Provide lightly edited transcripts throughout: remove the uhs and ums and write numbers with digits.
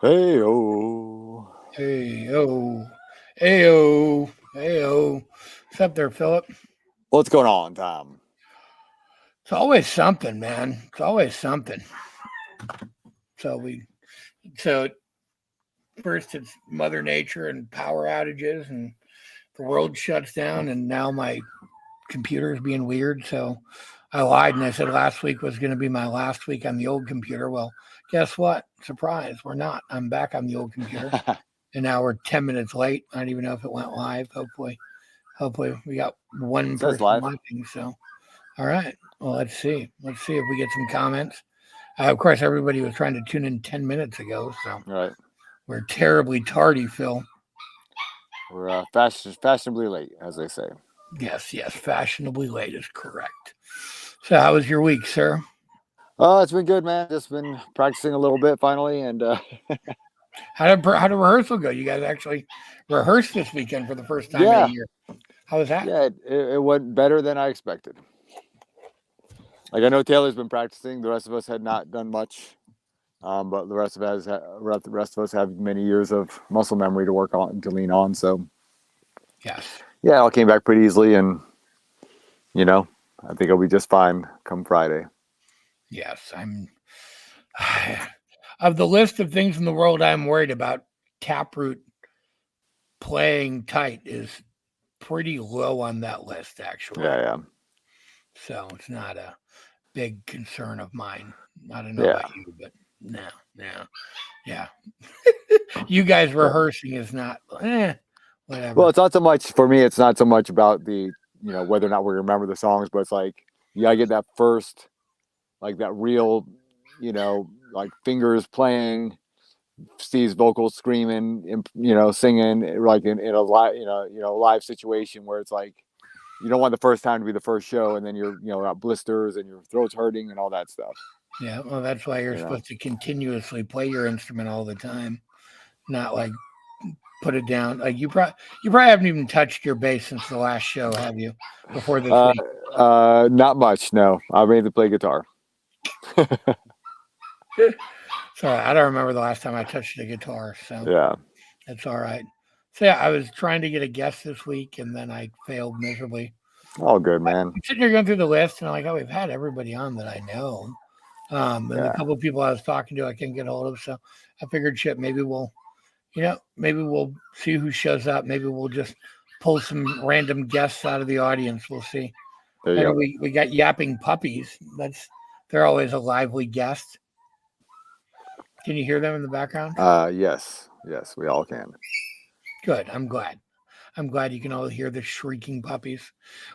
Hey, oh. Hey, yo. Hey, yo. Hey, yo. What's up there, Philip? What's going on, Tom? It's always something, man. It's always something. So so first it's Mother Nature and power outages, and the world shuts down, and now my computer is being weird. So I lied and I said last week was going to be my last week on the old computer. Well, guess what? Surprise, we're not. I'm back on the old computer, and now we're 10 minutes late. I don't even know if it went live. Hopefully we got one It says person live. watching. So, all right. Well, let's see. Let's see if we get some comments. Of course, everybody was trying to tune in 10 minutes ago. So Right. we're terribly tardy, Phil. We're fashionably late, as they say. Yes. Fashionably late is correct. So, how was your week, sir? Oh, it's been good, man. Just been practicing a little bit finally, and How did rehearsal go? You guys actually rehearsed this weekend for the first time in yeah, a year. How was that? yeah, it went better than I expected. Like I know Taylor's been practicing. The rest of us had not done much, but the rest of us have many years of muscle memory to work on to lean on. So Yes. yeah, it all came back pretty easily, and I think it'll be just fine come Friday. Yes. Of the list of things in the world I'm worried about, Taproot playing tight is pretty low on that list, actually. Yeah. So it's not a big concern of mine. I don't know Yeah. about you, but no. Yeah. You guys rehearsing is not whatever. Well, it's not so much for me. It's not so much about the whether or not we remember the songs, but it's like you gotta get that first, like that real, like fingers playing, Steve's vocals screaming, singing like in a live, live situation where it's like you don't want the first time to be the first show, and then you're got blisters and your throat's hurting and all that stuff. Yeah, well, that's why you're supposed to continuously play your instrument all the time, not like put it down. Like you probably haven't even touched your bass since the last show, have you? Before this week? Not much. No, I mainly play guitar. Sorry, I don't remember the last time I touched a guitar, so Yeah, that's all right. So yeah, I was trying to get a guest this week, and then I failed miserably. all good, man. I'm sitting here going through the list, and I'm like, oh, we've had everybody on that I know. And a couple of people I was talking to, I couldn't get a hold of. So I figured, shit, maybe we'll see who shows up. Maybe we'll just pull some random guests out of the audience. We'll see. There you go. We got yapping puppies. They're always a lively guest. Can you hear them in the background? Yes, we all can. Good. I'm glad you can all hear the shrieking puppies.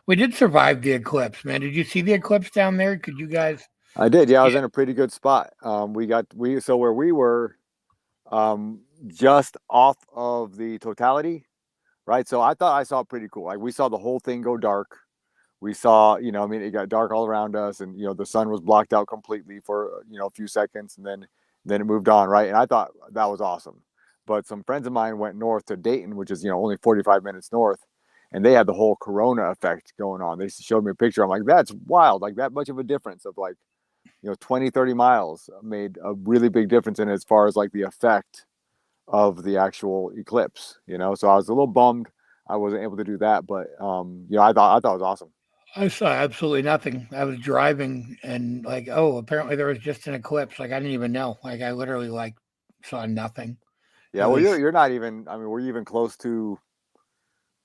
We did survive the eclipse, man. Did you see the eclipse down there? Could you guys? I did. Yeah, I was in a pretty good spot. So where we were, just off of the totality, right? So I thought I saw pretty cool. Like we saw the whole thing go dark. We saw, it got dark all around us, and the sun was blocked out completely for a few seconds, and then it moved on, right? And I thought that was awesome. But some friends of mine went north to Dayton, which is only 45 minutes north, and they had the whole corona effect going on. They showed me a picture. I'm like, that's wild. Like that much of a difference of like 20, 30 miles made a really big difference in as far as like the effect of the actual eclipse, So I was a little bummed I wasn't able to do that, but I thought it was awesome. I saw absolutely nothing. I was driving and like, oh, apparently there was just an eclipse. Like I didn't even know. Like I literally saw nothing. Yeah, well, you're not even. I mean, were you even close to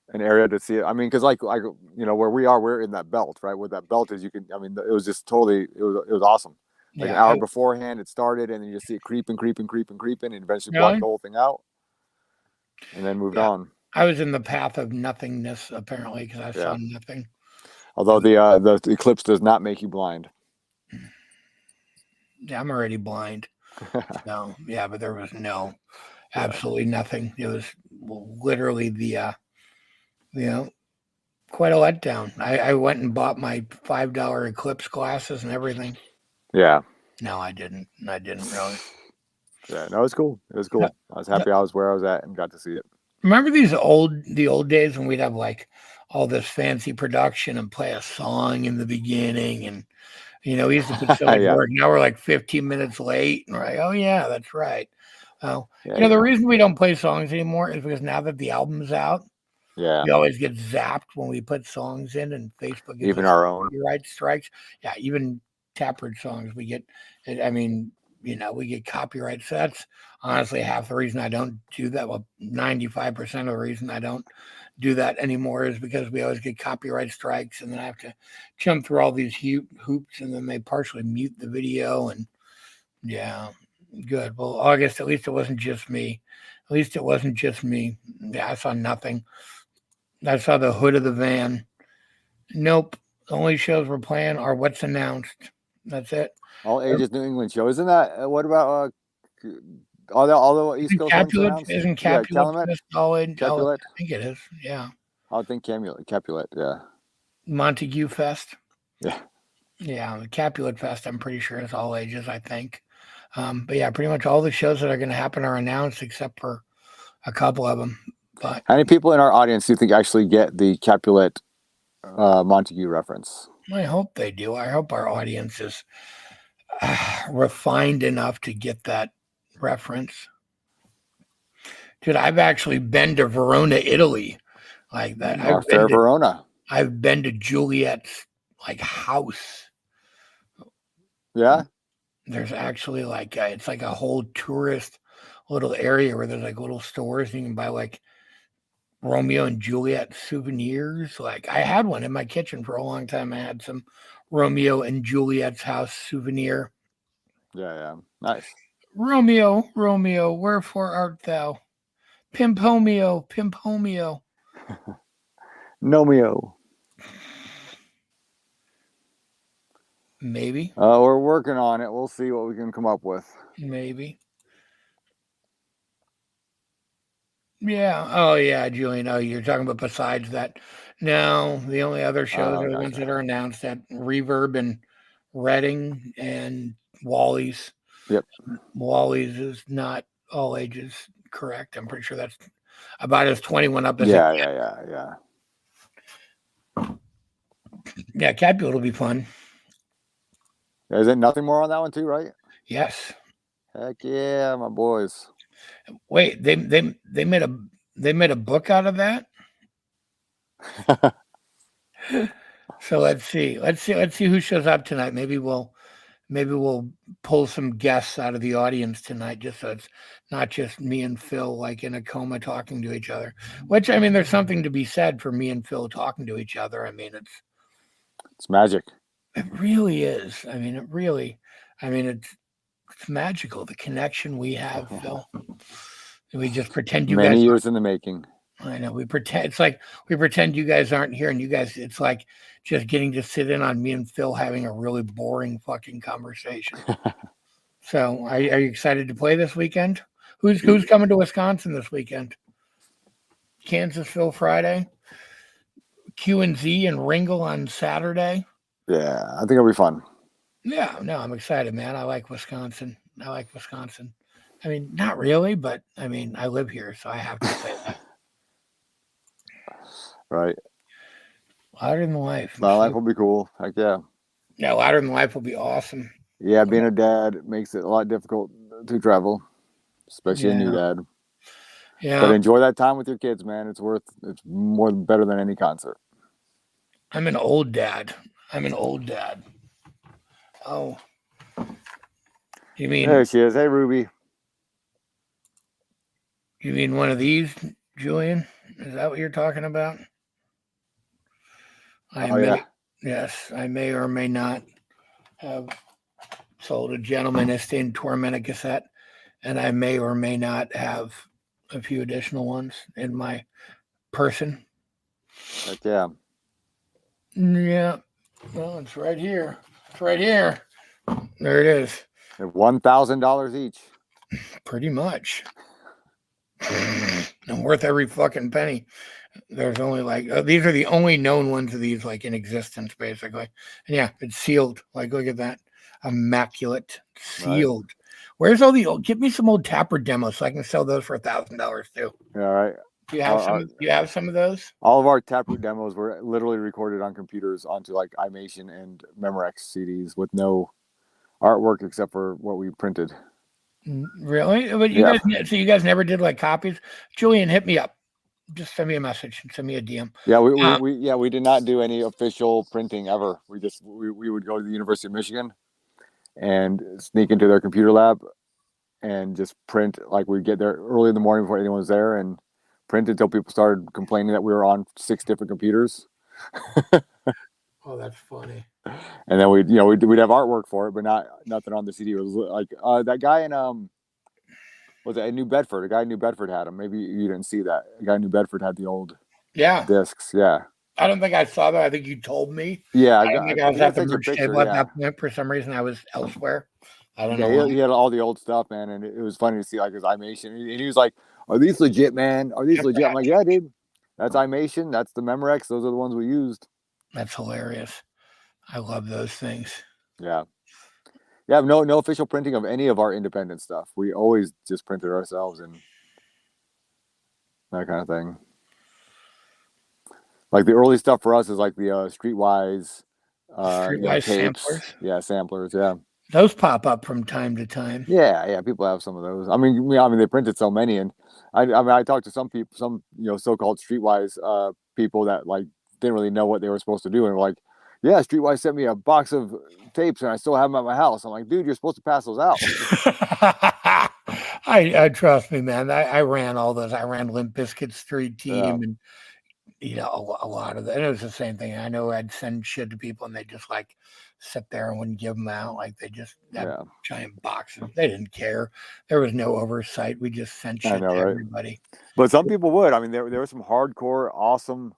an area to see it? I mean, because like where we are, we're in that belt, right? Where that belt is, you can. I mean, it was just totally. It was awesome. Like an hour beforehand, it started, and then you just see it creeping, and eventually blocked the whole thing out, and then moved on. I was in the path of nothingness apparently because I saw nothing. Although the eclipse does not make you blind. Yeah, I'm already blind. No, yeah, but there was absolutely nothing. It was literally quite a letdown. I went and bought my $5 eclipse glasses and everything. Yeah. No, I didn't. I didn't really. Yeah, no, it was cool. It was cool. I was happy I was where I was at and got to see it. Remember the old days when we'd have like all this fancy production and play a song in the beginning, and we used to put so much work. Now we're like 15 minutes late, and we're like, oh yeah, that's right. Oh, Yeah, the reason we don't play songs anymore is because now that the album's out, yeah. we always get zapped when we put songs in, and Facebook gives Even us our own. copyright strikes. Yeah, even Taproot songs, we get. I mean, we get copyright. So that's honestly half the reason I don't do that. Well, 95% of the reason I don't do that anymore is because we always get copyright strikes, and then I have to jump through all these hoops, and then they partially mute the video, and yeah, good. Well, August, at least it wasn't just me. At least it wasn't just me. Yeah, I saw nothing. I saw the hood of the van. Nope. The only shows we're playing are what's announced. That's it. All ages New England show. Isn't that what about all the East Isn't Coast ones Capulet? announced? Isn't Yeah, Capulet Calumet, Fest all in? Oh, I Capulet. think it is. Yeah. I would think Capulet. Yeah, Montague Fest. yeah. Yeah, the Capulet Fest. I'm pretty sure is all ages. I think. But yeah, pretty much all the shows that are going to happen are announced except for a couple of them. But How many people in our audience do you think actually get the Capulet Montague reference? I hope they do. I hope our audience is refined enough to get that reference. Dude, I've actually been to Verona, Italy, like that. Our fair Verona. I've been to Juliet's like house. Yeah. There's actually it's like a whole tourist little area where there's like little stores and you can buy like Romeo and Juliet souvenirs. Like I had one in my kitchen for a long time. I had some Romeo and Juliet's house souvenir. Yeah. Nice. Romeo, Romeo, wherefore art thou? Pimpomeo, Pimpomeo. Nomeo. Maybe. We're working on it. We'll see what we can come up with. Maybe. Yeah. Oh, yeah, Julian. Oh, you're talking about besides that. No, the only other shows are the ones that are announced at Reverb and Reading and Wally's. Yep. Wally's is not all ages correct. I'm pretty sure that's about as 21 up as Yeah. Yeah, Capulet will be fun. Is it nothing more on that one too, right? Yes. Heck yeah, my boys. Wait, they made a book out of that? So let's see who shows up tonight. Maybe we'll pull some guests out of the audience tonight, just so it's not just me and Phil like in a coma talking to each other. Which I mean, there's something to be said for me and Phil talking to each other. I mean, It's magic. it really is. I mean, it's magical. The connection we have, Phil. We just pretend you Many guys. years in the making. I know we pretend. It's like we pretend you guys aren't here, and you guys. It's like just getting to sit in on me and Phil having a really boring fucking conversation. So, are you excited to play this weekend? Who's coming to Wisconsin this weekend? Kansasville Friday, Q and Z and Ringle on Saturday. Yeah, I think it'll be fun. Yeah, no, I'm excited, man. I like Wisconsin. I mean, not really, but I mean, I live here, so I have to say that. Right. Louder Than Life. My life will be cool. Heck yeah. Yeah, Louder Than Life will be awesome. Yeah, being a dad makes it a lot difficult to travel, especially a new dad. Yeah. But enjoy that time with your kids, man. It's better than any concert. I'm an old dad. Oh. You mean There she is. Hey, Ruby. You mean one of these, Julian? Is that what you're talking about? Yes, I may or may not have sold a Gentleman Tormented cassette, and I may or may not have a few additional ones in my person. Heck yeah. Yeah. Well, it's right here. There it is. $1,000 each. Pretty much. And worth every fucking penny. There's only these are the only known ones of these in existence, basically. And yeah, it's sealed. Look at that. Immaculate. Sealed. Right. Where's all the old? Give me some old Taproot demos so I can sell those for $1,000 too. Yeah, right. Do you have some? Do you have some of those? All of our Taproot demos were literally recorded on computers onto iMation and Memorex CDs with no artwork except for what we printed. Really? But you Yeah, guys, so you guys never did like copies? Julian, hit me up. Just send me a message. Send me a DM. yeah, Um, we did not do any official printing ever. We would go to the University of Michigan and sneak into their computer lab and just print. Like we'd get there early in the morning before anyone was there and print until people started complaining that we were on 6 different computers. oh, that's funny. And then we'd have artwork for it, but not nothing on the CD. It was like that guy in was it in New Bedford? A guy in New Bedford had them. Maybe you didn't see that. A guy in New Bedford had the old Yeah. discs. Yeah, I don't think I saw that. I think you told me. yeah. I don't think I I was think I at the sent you a merch picture. table at Yeah, that point. For some reason, I was elsewhere. I don't yeah. know why. He had all the old stuff, man, and it was funny to see like his animation. And he was like, "Are these legit, man? Are these legit?" I'm like, "Yeah, dude. That's animation. That's the Memorex. Those are the ones we used." That's hilarious. I love those things. Yeah. Yeah, no official printing of any of our independent stuff. We always just printed ourselves and that kind of thing. Like the early stuff for us is like the Streetwise, Streetwise tapes. samplers. Yeah, samplers. Yeah, Those pop up from time to time. yeah. People have some of those. I mean, they printed so many, and I talked to some people, some so-called Streetwise people that like didn't really know what they were supposed to do, and were like, yeah, Streetwise sent me a box of tapes, and I still have them at my house. I'm like, dude, you're supposed to pass those out. I trust me, man. I ran all those. I ran Limp Bizkit Street Yeah, Team and a lot of that. And it was the same thing. I know I'd send shit to people and they just like sit there and wouldn't give them out. Like they just had yeah. giant boxes. They didn't care. There was no oversight. We just sent I shit know, to right? everybody. But some people would. I mean, there were some hardcore, awesome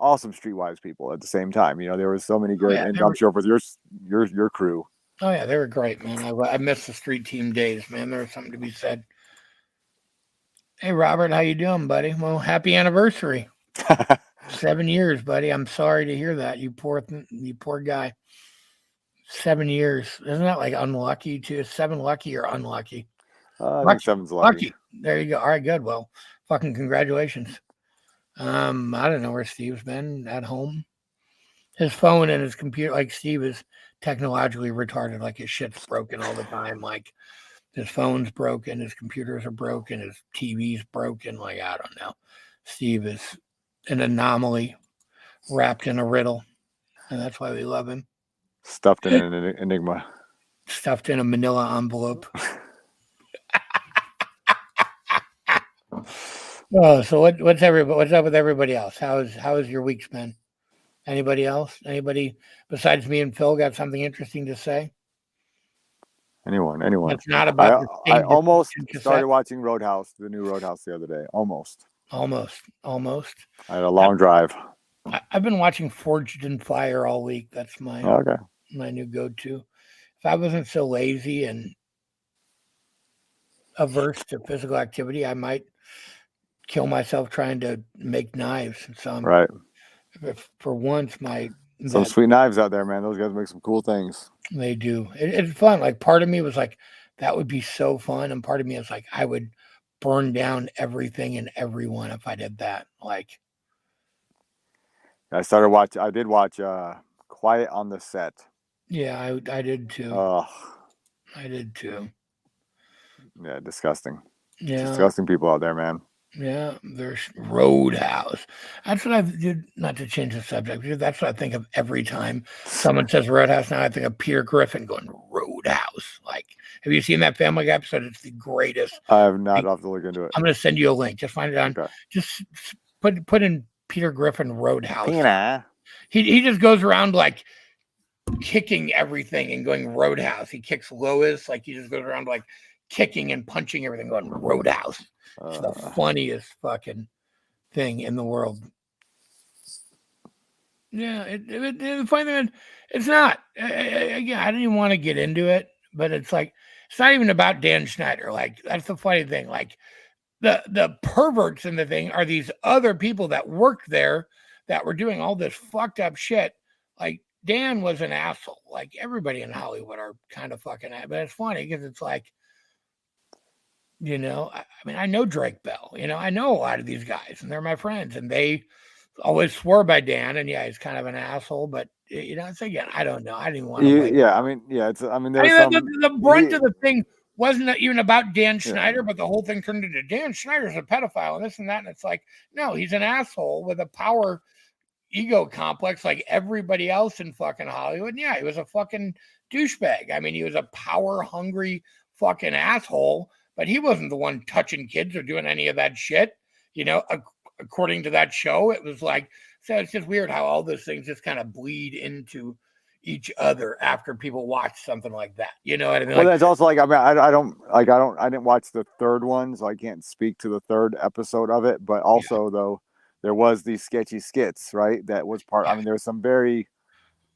Streetwise people at the same time. There was so many Oh good, yeah, and they I'm were. sure with your crew. Oh yeah, they were great, man. I miss the street team days, man. There was something to be said. Hey Robert, how you doing, buddy? Well, happy anniversary. 7 years, buddy. I'm sorry to hear that. You poor guy. 7 years. Isn't that like unlucky too? Is 7 lucky or unlucky? I think Lucky. seven's lucky. Lucky. There you go. All right, good. Well, fucking congratulations. I don't know where Steve's been at home. His phone and his computer, like Steve is technologically retarded, like his shit's broken all the time. Like his phone's broken, his computers are broken, his TV's broken. Like, I don't know. Steve is an anomaly wrapped in a riddle. And that's why we love him. Stuffed in an enigma. Stuffed in a manila envelope. Oh, so what's up with everybody else? How's your week's been? Anybody else? Anybody besides me and Phil got something interesting to say? Anyone? That's not I about the I Sting almost Destruction started cassette. watching Roadhouse, the new Roadhouse, the other day. Almost. Almost. I had a long drive. I've been watching Forged in Fire all week. That's my Okay. new go-to. If I wasn't so lazy and averse to physical activity, I might kill myself trying to make knives. So Right. for once, Some sweet knives out there, man. Those guys make some cool things. they do. It's fun. Like part of me was like, that would be so fun, and part of me is like, I would burn down everything and everyone if I did that. Like, I did watch Quiet on the Set. yeah, I did too. Ugh. I did too. Yeah, disgusting. Yeah. Disgusting people out there, man. Yeah, there's Roadhouse. That's what I did, not to change the subject, because that's what I think of every time someone says Roadhouse. Now I think of Peter Griffin going Roadhouse. Like, have you seen that Family Guy episode? It's the greatest. I have not off to look into it. I'm going to send you a link. Just find it on. Okay. Just put in Peter Griffin Roadhouse. Tina. He just goes around like kicking everything and going Roadhouse. He kicks Lois, like he just goes around like kicking and punching everything, going Roadhouse. It's the funniest fucking thing in the world. Yeah, the funny thing, it's not. Again, I didn't even want to get into it, but it's like it's not even about Dan Schneider. Like that's the funny thing. Like the perverts in the thing are these other people that worked there that were doing all this fucked up shit. Like Dan was an asshole. Like everybody in Hollywood are kind of fucking. But it's funny because it's like. I mean, I know Drake Bell, I know a lot of these guys and they're my friends and they always swore by Dan and yeah, he's kind of an asshole, but it's again, I don't know. I didn't want to Yeah, I mean, yeah, there's the brunt of the thing wasn't even about Dan Schneider, but the whole thing turned into Dan Schneider's a pedophile and this and that. And it's like, no, he's an asshole with a power ego complex like everybody else in fucking Hollywood. And yeah, he was a fucking douchebag. I mean, he was a power hungry fucking asshole, but he wasn't the one touching kids or doing any of that shit. You know, according to that show, it was like, so it's just weird how all those things just kind of bleed into each other after people watch something like that. You know what I mean? Well, Like, that's also like, I mean, I didn't watch the third one, so I can't speak to the third episode of it. But also, though, there was these sketchy skits, right? That was part. I mean, there was some very,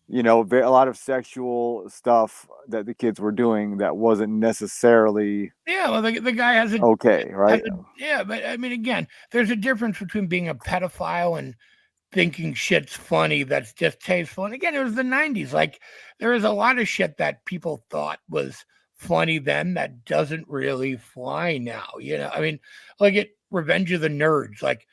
a lot of sexual stuff that the kids were doing that wasn't necessarily. Yeah, well, the guy has a okay, right? Yeah, but I mean, again, there's a difference between being a pedophile and thinking shit's funny that's just tasteful. And again, it was the 90s. Like, there was a lot of shit that people thought was funny then that doesn't really fly now. You know, I mean, look at Revenge of the Nerds. Like,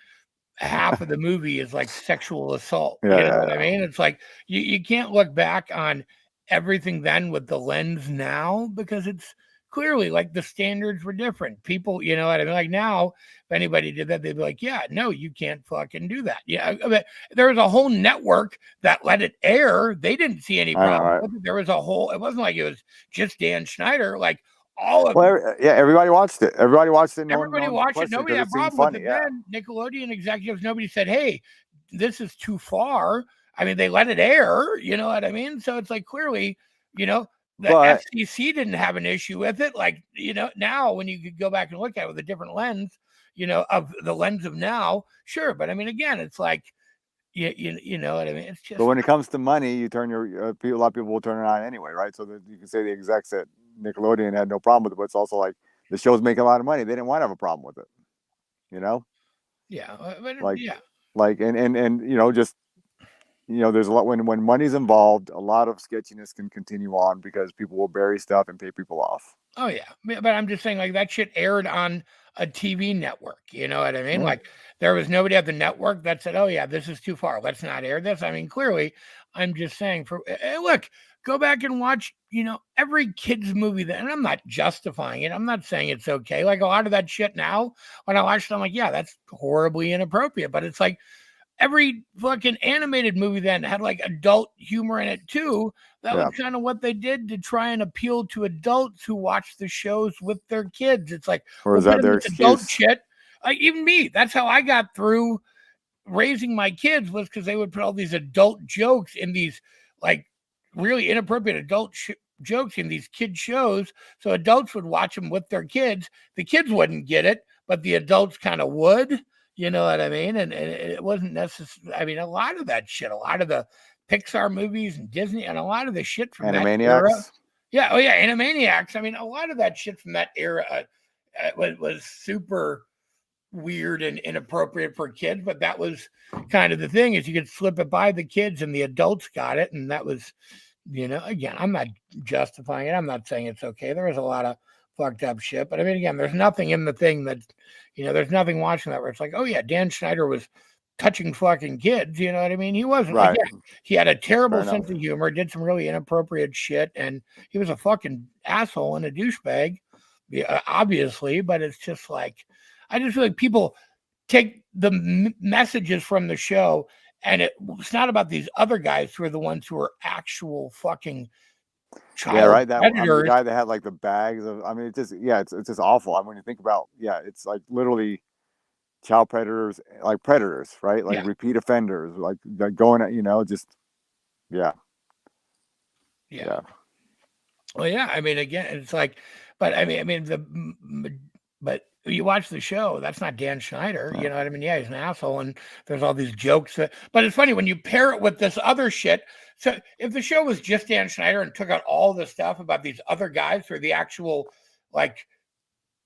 half of the movie is like sexual assault. You know what I mean? It's like you can't look back on everything then with the lens now, because it's clearly like the standards were different. People, you know what I mean? Like now, if anybody did that, they'd be like, yeah, no, you can't fucking do that. Yeah. But there was a whole network that let it air. They didn't see any problem with it. There was a whole, it wasn't like it was just Dan Schneider. Like, all of everybody watched it. Everybody watched it. Everybody watched it. Nobody had a problem with it then. Nickelodeon executives, nobody said, hey, this is too far. I mean, they let it air. You know what I mean? So it's like, clearly, the FCC didn't have an issue with it. Like, now when you could go back and look at it with a different lens, of the lens of now, sure. But I mean, again, it's like, you know what I mean? It's just. But when it comes to money, you turn a lot of people will turn it on anyway, right? So that you can say the execs at Nickelodeon had no problem with it, but it's also like the show's making a lot of money. They didn't want to have a problem with it, Yeah, but like and just there's a lot when money's involved. A lot of sketchiness can continue on because people will bury stuff and pay people off. Oh yeah, but I'm just saying, like, that shit aired on a TV network. You know what I mean? Like, there was nobody at the network that said, "Oh yeah, this is too far. Let's not air this." I mean, clearly, I'm just saying. Look, go back and watch, every kids movie and I'm not justifying it. I'm not saying it's okay. Like, a lot of that shit now, when I watch it, I'm like, yeah, that's horribly inappropriate. But it's like every fucking animated movie then had like adult humor in it too. That was kind of what they did to try and appeal to adults who watch the shows with their kids. It's like, or is that their adult shit? Like, even me, that's how I got through raising my kids, was because they would put all these adult jokes in these like really inappropriate adult jokes in these kid shows. So adults would watch them with their kids. The kids wouldn't get it, but the adults kind of would. You know what I mean? And it wasn't necessary. I mean, a lot of that shit, a lot of the Pixar movies and Disney, and a lot of the shit from that era. Yeah. Oh yeah. Animaniacs. I mean, a lot of that shit from that era was super weird and inappropriate for kids, but that was kind of the thing, is you could slip it by the kids and the adults got it. And that was, again, I'm not justifying it. I'm not saying it's okay. There was a lot of fucked up shit, but I mean, again, there's nothing in the thing that, there's nothing watching that where it's like, oh yeah, Dan Schneider was touching fucking kids. You know what I mean? He wasn't. Right. Like, he had a terrible sense of humor, did some really inappropriate shit, and he was a fucking asshole and a douchebag, obviously. But it's just like, I just feel like people take the messages from the show, and it's not about these other guys who are the ones who are actual fucking child right. That predators. The guy that had like the bags of. I mean, it's just awful. I mean, when you think about, it's like literally child predators, like predators, right? Like repeat offenders, like going at, just yeah. Well, yeah. I mean, again, it's like, but I mean, but you watch the show, that's not Dan Schneider. You know what I mean? Yeah, he's an asshole, and there's all these jokes. But it's funny when you pair it with this other shit. So if the show was just Dan Schneider and took out all the stuff about these other guys who are the actual, like,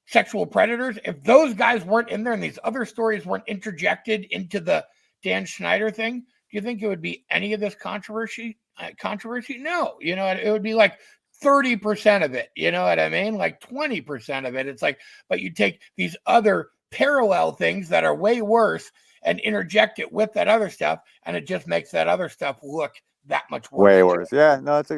sexual predators, if those guys weren't in there and these other stories weren't interjected into the Dan Schneider thing, do you think it would be any of this controversy? No. It would be like 30% of it, you know what I mean? Like 20% of it. It's like, but you take these other parallel things that are way worse and interject it with that other stuff, and it just makes that other stuff look that much worse. Way worse. Yeah, no, that's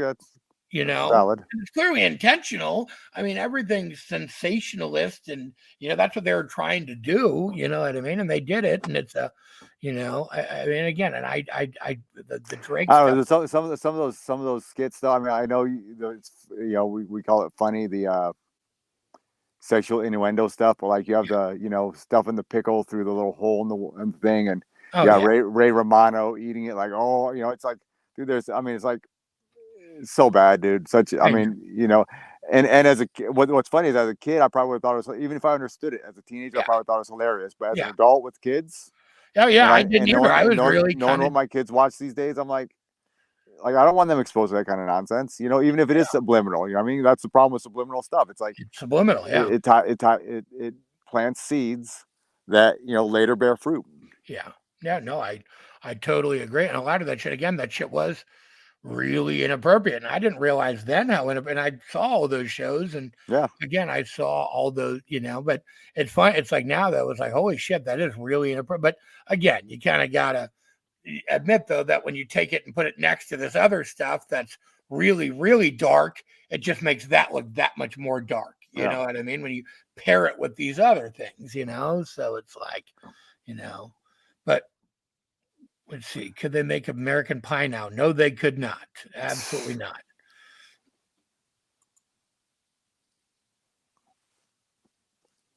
you know, Valid. and it's clearly intentional. I mean, everything's sensationalist, and that's what they're trying to do. You know what I mean? And they did it, and it's a, I mean, again, and the Drake I don't stuff. know. Some of those skits, though. I mean, I know we call it funny, the sexual innuendo stuff, but like you have the stuff in the pickle through the little hole in the thing, and Oh yeah, yeah, Ray Romano eating it like, oh, it's like, dude, it's like, it's so bad, dude. I I know. mean, and as a what's funny is, as a kid, I probably would have thought it was, even if I understood it as a teenager, I Yeah, probably thought it was hilarious. But as an yeah. adult with kids, Oh yeah, and I didn't either. I was really knowing kind of what my kids watch these days, I'm like I don't want them exposed to that kind of nonsense. Even if it is subliminal. I mean, that's the problem with subliminal stuff. It's like subliminal. Yeah, it plants seeds that later bear fruit. yeah, yeah. No, I totally agree. And a lot of that shit, again, that shit was really inappropriate. And I didn't realize then how and I saw all those shows, and Yeah. again, I saw all those, but it's fun. It's like now though, it's like, holy shit, that is really inappropriate. But again, you kind of gotta admit though that when you take it and put it next to this other stuff that's really, really dark, it just makes that look that much more dark. You Yeah. know what I mean? When you pair it with these other things, so it's like, but let's see, could they make American Pie now? No, they could not. Absolutely not.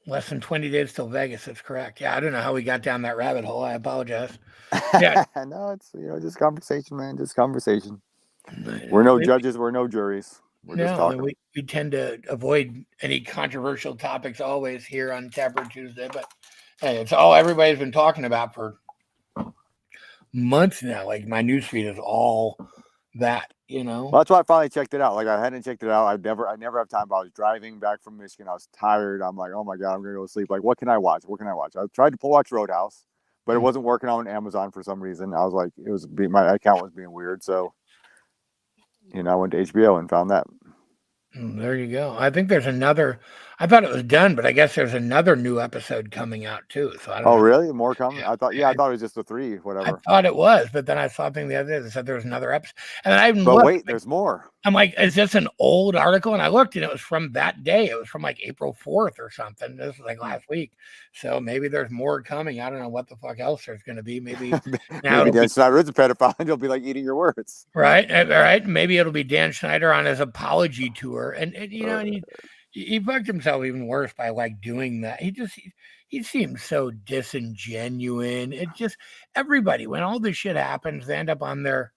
Less than 20 days till Vegas. That's correct. Yeah, I don't know how we got down that rabbit hole. I apologize. Yeah. No, it's just conversation, man. Just conversation. We're no judges. We're no juries. We're just No, talking. we tend to avoid any controversial topics always here on Taproot Tuesday, but hey, it's all everybody's been talking about for months now. Like my newsfeed is all that, Well, that's why I finally checked it out. Like, I hadn't checked it out. I never have time. But I was driving back from Michigan. I was tired. I'm like, oh my god, I'm gonna go to sleep. Like, what can I watch? What can I watch? I tried to watch Roadhouse, but it wasn't working on Amazon for some reason. I was like, my account was being weird. So, I went to HBO and found that. There you go. I think there's another. I thought it was done, but I guess there's another new episode coming out too. So I don't Oh, know. really? More coming? Yeah, I thought it was just the 3, I whatever. thought it was, but then I saw something the other day that said there was another episode, and then I even But looked. wait, there's more. I'm like, is this an old article? And I looked, and it was from that day. It was from like April 4th or something. This was like last week. So maybe there's more coming. I don't know what the fuck else there's going to be. Maybe now maybe Dan Schneider's a pedophile, and you'll be like eating your words. right, right. Maybe it'll be Dan Schneider on his apology tour, and and he fucked himself even worse by like doing that. He seems so disingenuous. It just everybody when all this shit happens, they end up on their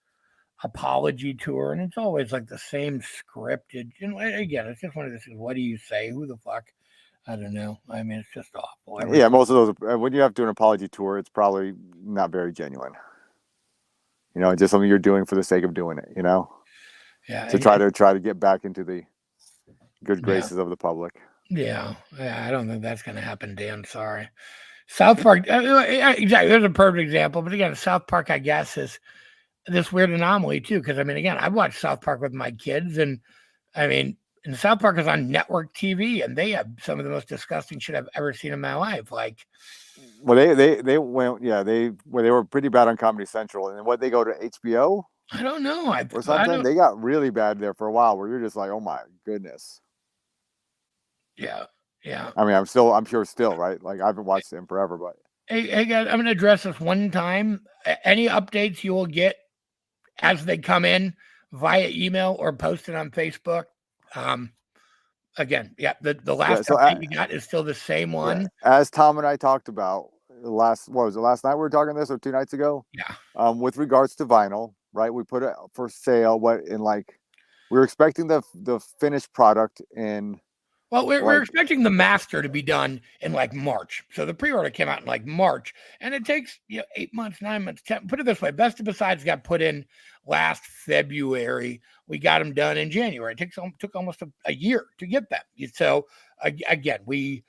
apology tour, and it's always like the same scripted. And again, it's just one of those things. What do you say? Who the fuck? I don't know. I mean, it's just awful. Yeah, most of those. When you have to do an apology tour, it's probably not very genuine. It's just something you're doing for the sake of doing it. Yeah. To try to get back into the good graces of the public. Yeah. I don't think that's going to happen, Dan. Sorry. South Park. Exactly. There's a perfect example. But again, South Park, I guess, is this weird anomaly too. Because I mean, again, I watched South Park with my kids, and I mean, and South Park is on network TV, and they have some of the most disgusting shit I've ever seen in my life. Like, well, they went, yeah, they were pretty bad on Comedy Central, and then what, they go to HBO? I don't know. Or something. They got really bad there for a while, where you're just like, oh my goodness. Yeah. I mean, I'm sure still, right? Like, I haven't watched them forever, but hey guys, I'm going to address this one time. Any updates you will get as they come in via email or posted on Facebook. Again, yeah, the last update you got is still the same one. Yeah, as Thom and I talked about last night we were talking this, or 2 nights ago? Yeah. With regards to vinyl, right? We put it for sale. We were expecting the finished product in. Well, we're expecting the master to be done in like March. So the pre-order came out in like March, and it takes 8 months, 9 months, 10. Put it this way: Best of Besides got put in last February. We got them done in January. It took almost a year to get them. So again, we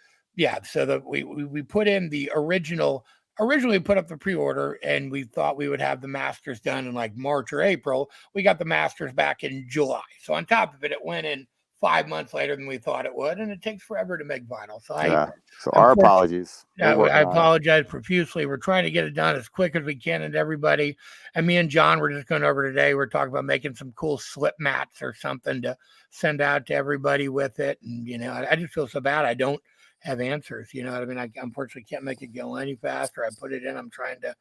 put in the originally put up the pre-order, and we thought we would have the masters done in like March or April. We got the masters back in July. So on top of it, it went in 5 months later than we thought it would, and it takes forever to make vinyl. So So our apologies. I We're working on it. apologize profusely. We're trying to get it done as quick as we can, and everybody. And me and John were just going over today. We're talking about making some cool slip mats or something to send out to everybody with it. And I just feel so bad. I don't have answers. You know what I mean? I unfortunately can't make it go any faster. I put it in. I'm trying to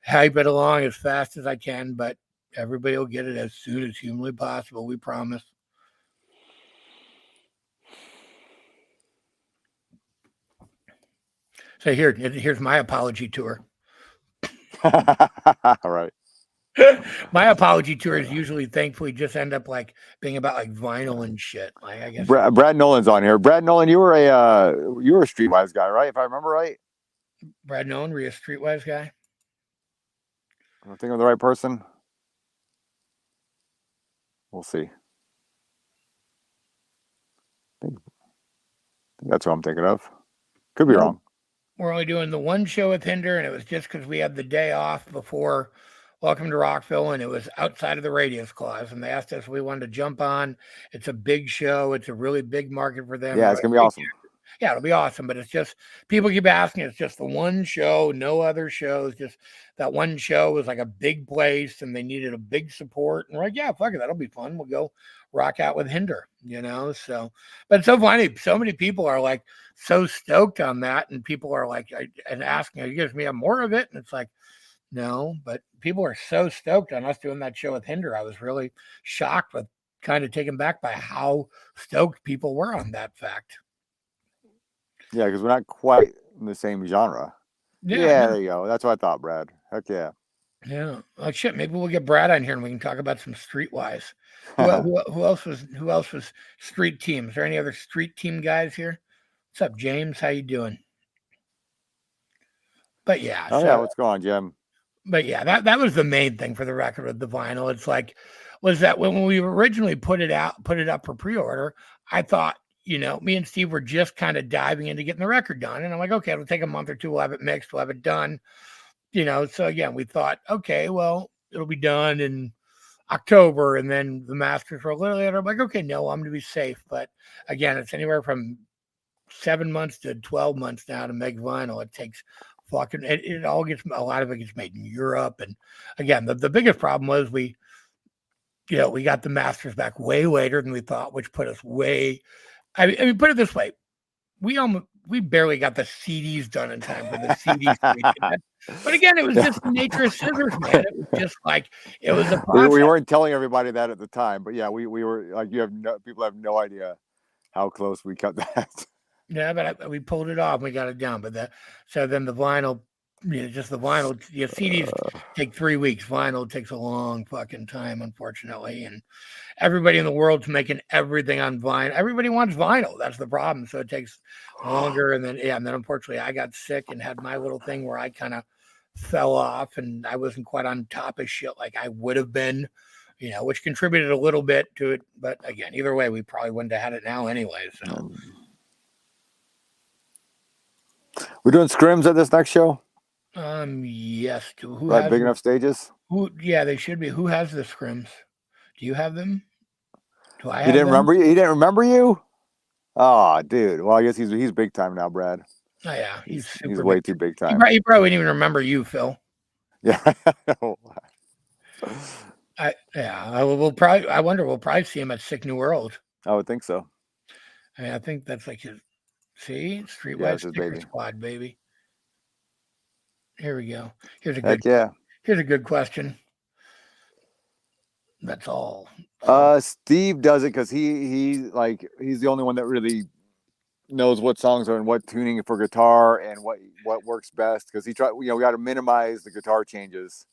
hype it along as fast as I can, but everybody will get it as soon as humanly possible. We promise. So here's my apology tour. All right. My apology tours usually, thankfully, just end up like being about like vinyl and shit. Like I guess Brad Nolan's on here. Brad Nolan, you were a Streetwise guy, right? If I remember right. Brad Nolan, were you a Streetwise guy? I don't think I'm the right person. We'll see. I think that's what I'm thinking of. Could be wrong. We're only doing the one show with Hinder, and it was just because we had the day off before Welcome to Rockville, and it was outside of the radius clause, and they asked us if we wanted to jump on. It's a big show. It's a really big market for them. Yeah, it's gonna be awesome. Yeah, it'll be awesome, but it's just people keep asking. It's just the one show, no other shows. Just that one show was like a big place, and they needed a big support. And we're like, yeah, fuck it, that'll be fun. We'll go rock out with Hinder, So, but it's so funny. So many people are like so stoked on that, and people are like, and asking, "You guys me have more of it?" And it's like, no, but people are so stoked on us doing that show with Hinder. I was really shocked, with kind of taken back by how stoked people were on that fact. Yeah, because we're not quite in the same genre. Yeah, there you go. That's what I thought, Brad. Heck yeah. Yeah. Oh shit. Maybe we'll get Brad on here and we can talk about some Streetwise. Who else was street team? Is there any other street team guys here? What's up, James? How you doing? But yeah. Yeah. What's going on, Jim? But yeah, that was the main thing for the record with the vinyl. It's like, was that when we originally put it up for pre-order, I thought, me and Steve were just kind of diving into getting the record done. And I'm like, okay, it'll take a month or two. We'll have it mixed. We'll have it done. So again, we thought, okay, well, it'll be done in October. And then the masters were a little later. I'm like, okay, no, I'm going to be safe. But again, it's anywhere from 7 months to 12 months now to make vinyl. It takes fucking, it all gets, a lot of it gets made in Europe. And again, the biggest problem was we got the masters back way later than we thought, which put us way, I mean, put it this way. We barely got the CDs done in time for the CDs. But again, it was just the nature of scissors, man. It was just like, it was a process. We weren't telling everybody that at the time, but yeah, we were like, people have no idea how close we cut that. Yeah, but we pulled it off. We got it down. But so then the vinyl, just the vinyl, CDs take 3 weeks. Vinyl takes a long fucking time, unfortunately. And everybody in the world's making everything on vinyl. Everybody wants vinyl. That's the problem. So it takes longer. And then unfortunately I got sick and had my little thing where I kind of fell off and I wasn't quite on top of shit like I would have been, which contributed a little bit to it. But again, either way, we probably wouldn't have had it now anyway. So we're doing scrims at this next show. Yes. Who has big enough stages? Yeah, they should be. Who has the scrims? Do you have them? Do I have He didn't them? remember you? He didn't remember you? Oh, dude. Well, I guess he's big time now, Brad. Oh yeah, he's way too big time. He probably wouldn't even remember you, Phil. Yeah. We'll probably see him at Sick New World. I would think so. I mean, I think that's like his Streetwise Sticker Squad, baby. Here we go. Here's a good question. That's all. Steve does it because he's the only one that really knows what songs are and what tuning for guitar and what works best, because we got to minimize the guitar changes.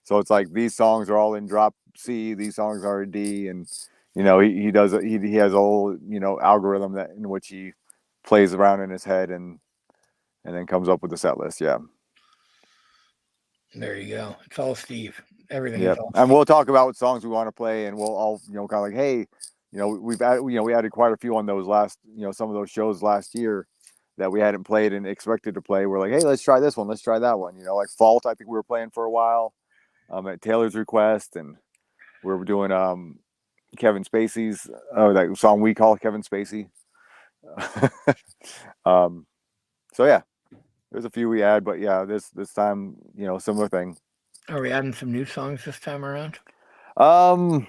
So it's like these songs are all in drop C, these songs are in D, and he does it. He has a whole algorithm that in which he plays around in his head and then comes up with the set list. Yeah. There you go. It's all Steve. Everything. Yeah. And we'll talk about what songs we want to play, and we'll all kind of like, hey, we added quite a few on those last, some of those shows last year that we hadn't played and expected to play. We're like, hey, let's try this one, let's try that one. Like Fault, I think we were playing for a while, at Taylor's request, and we were doing Kevin Spacey's that song we call Kevin Spacey. So yeah, there's a few we add, but yeah, this time, similar thing. Are we adding some new songs this time around? Um,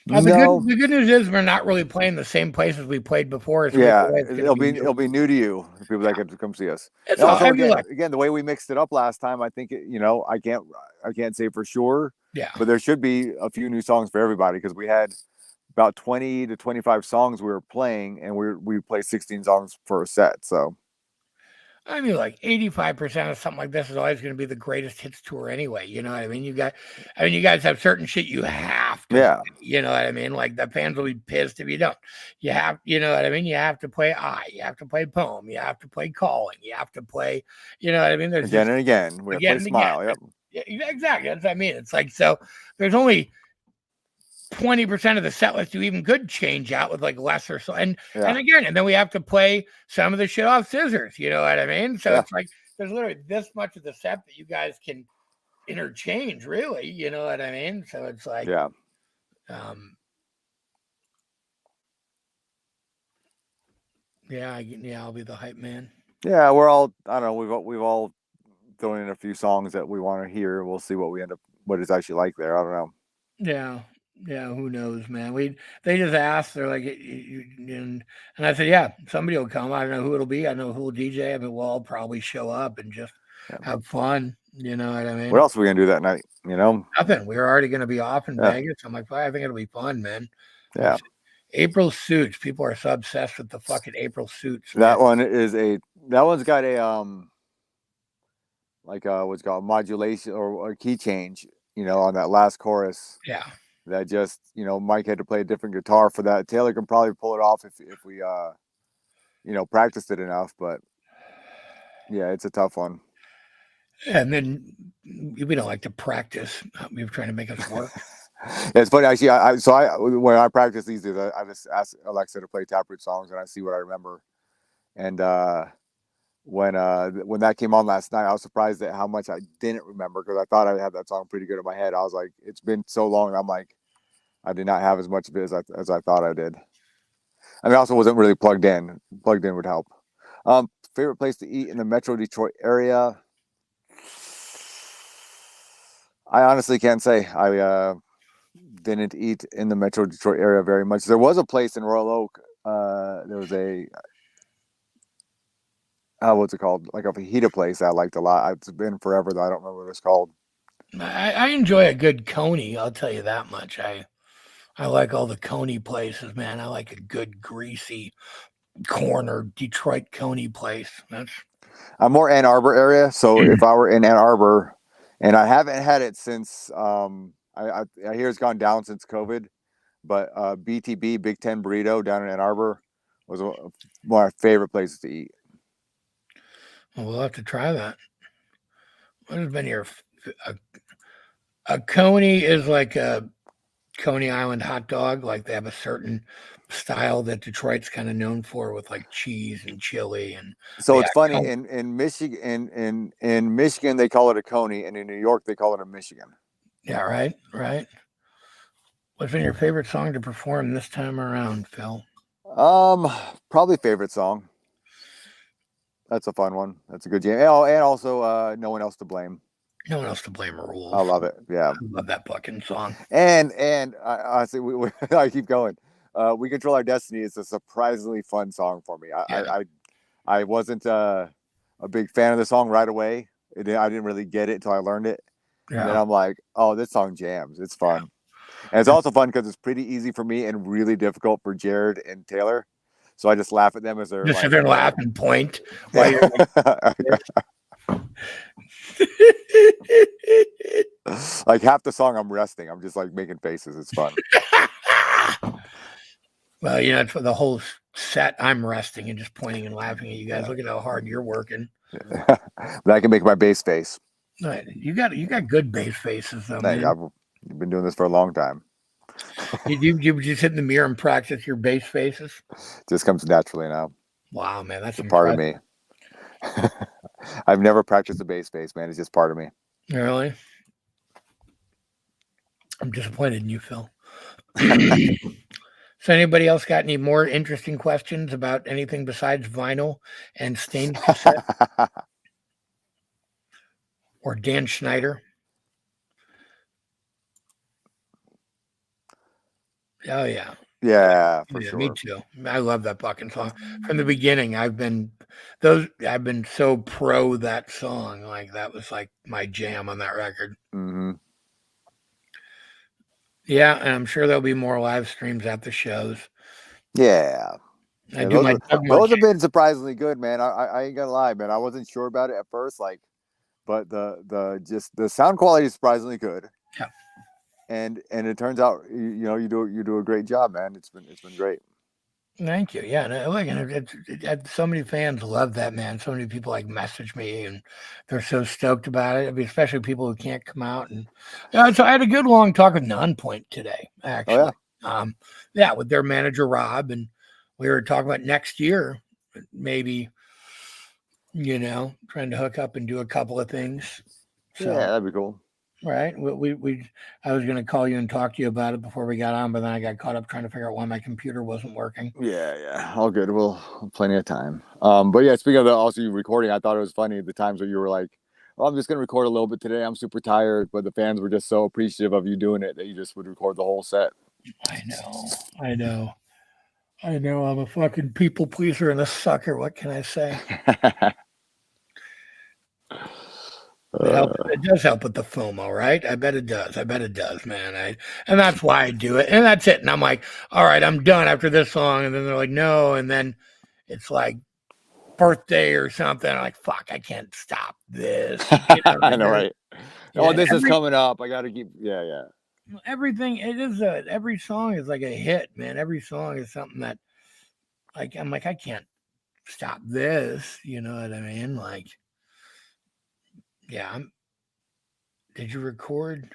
The no, good news is we're not really playing the same places we played before. So yeah, it's going to be new. it'll be new to you, the people that can come see us. It's And all. also, I mean, look, again, the way we mixed it up last time, I think I can't say for sure, yeah. but there should be a few new songs for everybody because we had about 20 to 25 songs we were playing, and we play 16 songs per set. So I mean, like 85% of something like this is always going to be the greatest hits tour anyway. You know what I mean? You guys have certain shit you have to, yeah, you know what I mean? Like the fans will be pissed if you don't. You have, you know what I mean? You have to play you have to play Poem, you have to play Calling, you have to play, you know what I mean? There's again just, and again, we have to play again and again. Smile. Yep. Yeah, exactly. That's what I mean. It's like, so there's only 20% of the set list you even could change out with like lesser so and then we have to play some of the shit off Scissors, you know what I mean? So it's like there's literally this much of the set that you guys can interchange, really, you know what I mean? So it's like I'll be the hype man. Yeah, we're all, I don't know, we've all thrown in a few songs that we want to hear. We'll see what it's actually like there. I don't know. Yeah, who knows, man? They just asked. They're like, and I said, yeah, somebody will come. I don't know who it'll be. I know who will DJ. I mean, we'll all probably show up and just have fun. You know what I mean? What else are we gonna do that night? Nothing. We were already gonna be off in Vegas. I'm like, I think it'll be fun, man. Yeah. April suits. People are so obsessed with the fucking April suits. Man. That one's got a what's called modulation or a key change. On that last chorus. Yeah. That just Mike had to play a different guitar for that. Taylor can probably pull it off if we practiced it enough, but yeah, it's a tough one. And then we don't like to practice. We were trying to make us work. It's funny actually. When I practice these days, I just ask Alexa to play Taproot songs, and I see what I remember. And when that came on last night, I was surprised at how much I didn't remember because I thought I had that song pretty good in my head. I was like, it's been so long. I'm like, I did not have as much of it as I thought I did. I mean, I also wasn't really plugged in. Plugged in would help. Favorite place to eat in the Metro Detroit area? I honestly can't say. I didn't eat in the Metro Detroit area very much. There was a place in Royal Oak. There was what's it called? Like a fajita place I liked a lot. It's been forever though. I don't remember what it's called. I enjoy a good coney. I'll tell you that much. I like all the coney places, man. I like a good greasy corner Detroit coney place. I'm more Ann Arbor area, so if I were in Ann Arbor, and I haven't had it since I hear it's gone down since COVID, but BTB Big Ten Burrito down in Ann Arbor was one of my favorite places to eat. Well, we'll have to try that. What has been your a coney is like a Coney Island hot dog. Like they have a certain style that Detroit's kind of known for with like cheese and chili. And so it's funny in Michigan in Michigan they call it a coney, and in New York they call it a Michigan. Yeah, right. What's been your favorite song to perform this time around, Phil? Probably favorite song. That's a fun one. That's a good jam. Oh, and also No One Else to Blame. No One Else to Blame rules. I love it. Yeah, I love that fucking song. And I say I keep going. We Control Our Destiny is a surprisingly fun song for me. I wasn't a big fan of the song right away. I didn't really get it until I learned it. Yeah. And then I'm like, oh, this song jams. It's fun. Yeah. And it's also fun because it's pretty easy for me and really difficult for Jared and Taylor. So I just laugh at them as they're just sit there and laugh and point while you're like half the song I'm resting. I'm just like making faces. It's fun. Well, for the whole set, I'm resting and just pointing and laughing at you guys. Look at how hard you're working. But I can make my bass face. Right. You got good bass faces though, man. I've been doing this for a long time. You just sit in the mirror and practice your bass faces? Just comes naturally now. Wow, man, that's a part of me. I've never practiced a bass face, man. It's just part of me. Really? I'm disappointed in you, Phil. So, anybody else got any more interesting questions about anything besides vinyl and stained cassette or Dan Schneider? Oh yeah, Yeah, for yeah, me sure. too. I love that fucking song from the beginning. I've been so pro that song. Like that was like my jam on that record. Hmm. Yeah, and I'm sure there'll be more live streams at the shows. Yeah. I Yeah, do my Doug those Martini. have been surprisingly good, man. I ain't gonna lie, man. I wasn't sure about it at first, like, but the sound quality is surprisingly good, Yeah. and it turns out you do a great job, man. It's been great. Thank you. Yeah, and look, and so many fans love that, man. So many people like message me, and they're so stoked about it. I mean, especially people who can't come out. And yeah, so I had a good long talk with Nonpoint today, Oh yeah, actually. Yeah, with their manager Rob, and we were talking about next year, maybe trying to hook up and do a couple of things. yeah, So that'd be cool. right, I was going to call you and talk to you about it before we got on, but then I got caught up trying to figure out why my computer wasn't working. Yeah, all good. We'll plenty of time. But yeah, speaking of also you recording, I thought it was funny the times where you were like, "Oh, I'm just gonna record a little bit today. I'm super tired," but the fans were just so appreciative of you doing it that you just would record the whole set. I know. I know. I know. I'm a fucking people pleaser and a sucker. What can I say? It helps. uh, It does help with the FOMO, right? I bet it does. I bet it does, man. And that's why I do it. And that's it. And I'm like, all right, I'm done after this song. And then they're like, no. And then it's like birthday or something. I'm like, fuck, I can't stop this. I know, right? Oh, Yeah. this is coming up. I got to keep. Yeah, yeah. Everything. It is every song is like a hit, man. Every song is something that, like, I'm like, I can't stop this. You know what I mean? Like, yeah. Did you record?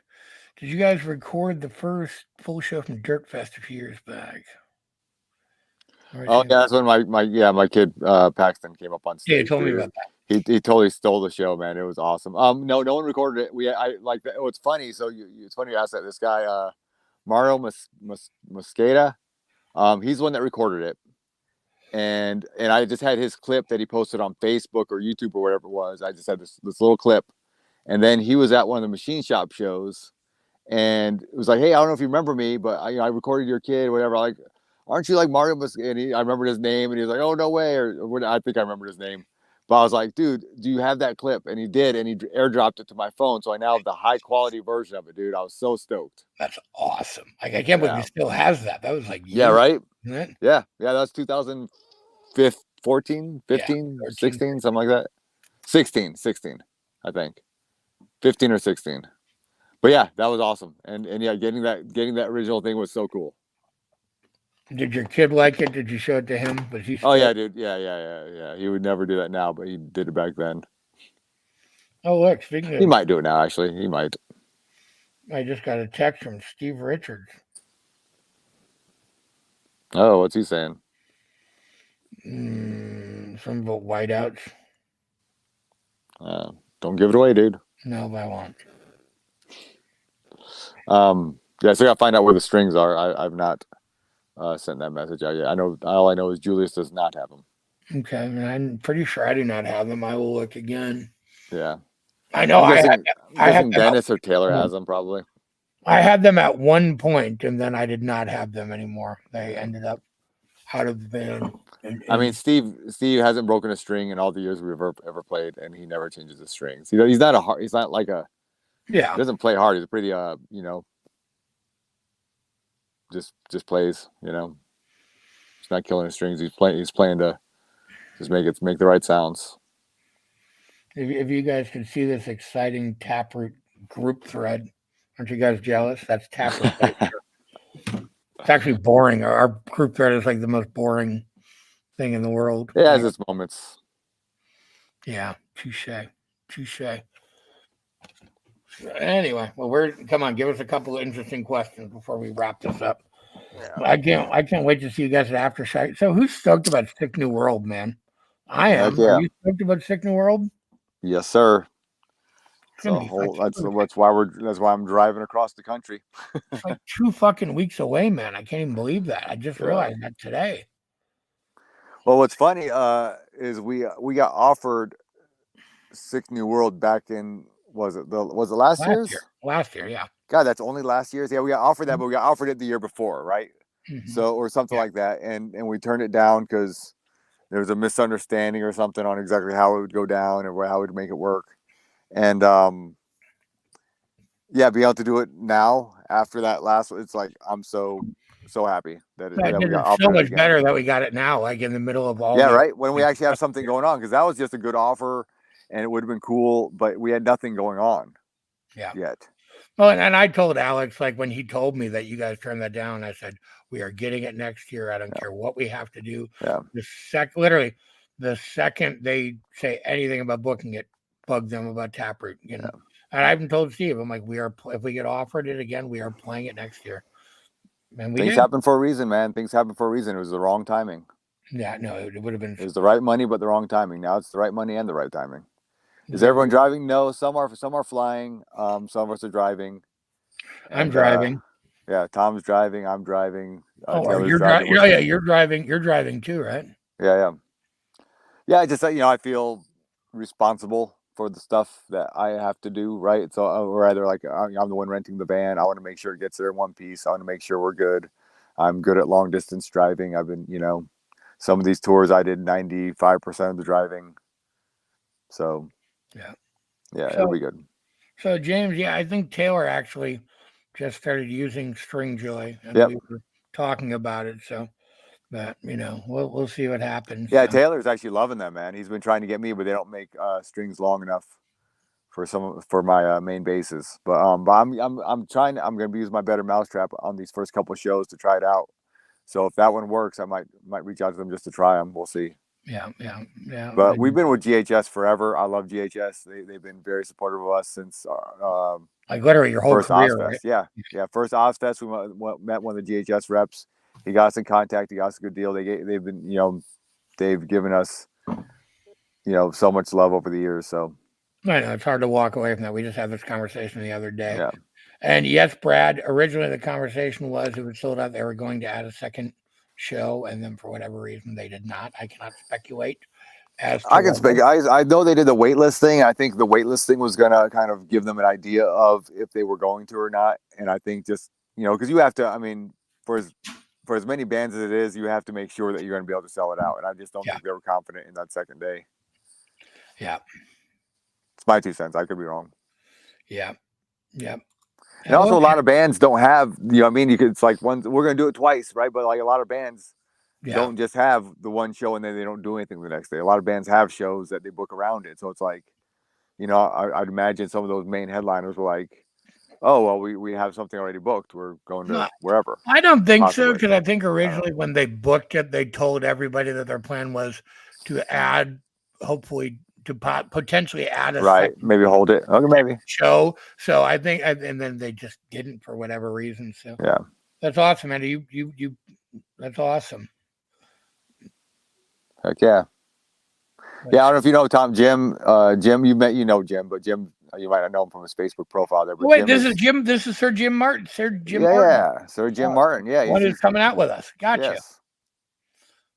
Did you guys record the first full show from Dirt Fest a few years back? Oh yeah, that's when my kid Paxton came up on Yeah, you stage told me too. about that. He totally stole the show, man. It was awesome. No one recorded it. I like that. Oh, it's funny. So it's funny you asked that. This guy Mario Mosqueda, he's the one that recorded it, and I just had his clip that he posted on Facebook or YouTube or whatever it was. I just had this little clip, and then he was at one of the machine shop shows, and it was like, hey, I don't know if you remember me, but I recorded your kid, whatever. Like, aren't you like Mario Mosqueda? I remembered his name, and he was like, oh no way, or what? I think I remembered his name. But I was like, dude, do you have that clip? And he did, and he airdropped it to my phone, so I now have the high quality version of it, dude. I was so stoked. That's awesome. Like, I can't believe he still has that. That was like Yeah, right. Isn't it? Yeah, that's 2014, 15, Yeah, 16, something like that. 16, I think, 15 or 16. But yeah, that was awesome, and yeah, getting that original thing was so cool. Did your kid like it? Did you show it to him? Was he? Oh yeah, dude. Yeah. He would never do that now, but he did it back then. Oh look, speaking of, He might do it now. Actually, he might. I just got a text from Steve Richards. Oh, what's he saying? Some of the whiteouts. Don't give it away, dude. No, but I won't. Yeah, so I gotta find out where the strings are. I've not sent that message out yet. All I know is Julius does not have them. Okay, I'm pretty sure I do not have them. I will look again. Yeah, I know. I'm I guessing Dennis or Taylor has them probably. I had them at one point, and then I did not have them anymore. They ended up out of the band. I mean, Steve hasn't broken a string in all the years we've ever played, and he never changes his strings. He's not he's not like a yeah. He doesn't play hard. He's a pretty just plays. He's not killing his strings. He's playing to just make the right sounds. If you guys can see this exciting Taproot group thread, aren't you guys jealous? That's Taproot. It's actually boring. Our group thread is like the most boring thing in the world. It has its moments. Yeah, touche. Anyway, well, come on, give us a couple of interesting questions before we wrap this up. Yeah. I can't wait to see you guys at Aftershock. So, who's stoked about Sick New World, man? I am. Yeah. Are you stoked about Sick New World? Yes, sir. So that's why I'm driving across the country. It's like 2 fucking weeks away, man. I can't even believe that. I just realized that today. Well, what's funny is we got offered Six New World back in was it last year's? Last year, yeah. God, that's only last year's. Yeah, we got offered that, but we got offered it the year before, right? So or something like that, and we turned it down because there was a misunderstanding or something on exactly how it would go down or how we'd make it work, and yeah, being able to do it now after that last, it's like I'm so happy that we got offered so much it again. better that we got it now, like in the middle of all. Yeah, right. When we actually have something going on, because that was just a good offer, and it would have been cool, but we had nothing going on. Yet. Well, and I told Alex, like when he told me that you guys turned that down, I said we are getting it next year. I don't care what we have to do. Yeah. Literally, the second they say anything about booking it, bug them about Taproot. You know. And I even told Steve, I'm like, if we get offered it again, we are playing it next year. And things happen for a reason, man. Things happen for a reason. It was the wrong timing. Yeah, no, it would have been. It was the right money, but the wrong timing. Now it's the right money and the right timing. Is everyone driving? No, some are flying. Some of us are driving. I'm driving. Yeah, Tom's driving. I'm driving. You're driving. Yeah, you're driving. You're driving too, right? Yeah. I just I feel responsible for the stuff that I have to do, right? So rather like I'm the one renting the van. I want to make sure it gets there in one piece. I want to make sure we're good. I'm good at long distance driving. I've been, some of these tours I did 95% of the driving. So yeah, it'll be good. So James, I think Taylor actually just started using Stringjoy, and we were talking about it. So, but we'll see what happens. Yeah, Taylor's actually loving them, man. He's been trying to get me, but they don't make strings long enough for my main bases. But I'm trying. I'm going to use my better mousetrap on these first couple of shows to try it out. So if that one works, I might reach out to them just to try them. We'll see. Yeah. But we've been with GHS forebber. I love GHS. They've been very supportive of us since like literally your whole career. Ozfest. Right? Yeah. First Ozfest, we met one of the GHS reps. He got us in contact. He got us a good deal. They've been they've given us so much love over the years. So I know it's hard to walk away from that. We just had this conversation the other day. Yeah. And yes, Brad. Originally, the conversation was it was sold out. They were going to add a second show, and then for whatever reason they did not. I cannot speculate as to I can speculate. I know they did the waitlist thing. I think the waitlist thing was gonna kind of give them an idea of if they were going to or not. And I think just because you have to, I mean, for as many bands as it is, you have to make sure that you're going to be able to sell it out. And I just don't think they were confident in that second day. Yeah, it's my 2 cents. I could be wrong. Yeah. And also, a lot of bands don't have, it's like we're going to do it twice, right? But like a lot of bands don't just have the one show and then they don't do anything the next day. A lot of bands have shows that they book around it. So it's like, I'd imagine some of those main headliners were like, oh, well, we have something already booked. We're going to wherever. I don't think so, because I think originally when they booked it, they told everybody that their plan was to add, hopefully, to potentially add a maybe hold it. Okay, maybe show. So I think, and then they just didn't for whatever reason. So that's awesome, man. You that's awesome. Heck yeah. Yeah, I don't know if you know Jim, but Jim, you might you might not know him from his Facebook profile there. But wait, this is Jim. This is Sir Jim Martin. Sir Jim Martin. Yeah, Sir Jim Martin. Yeah, he's coming out with us. Gotcha. Yes.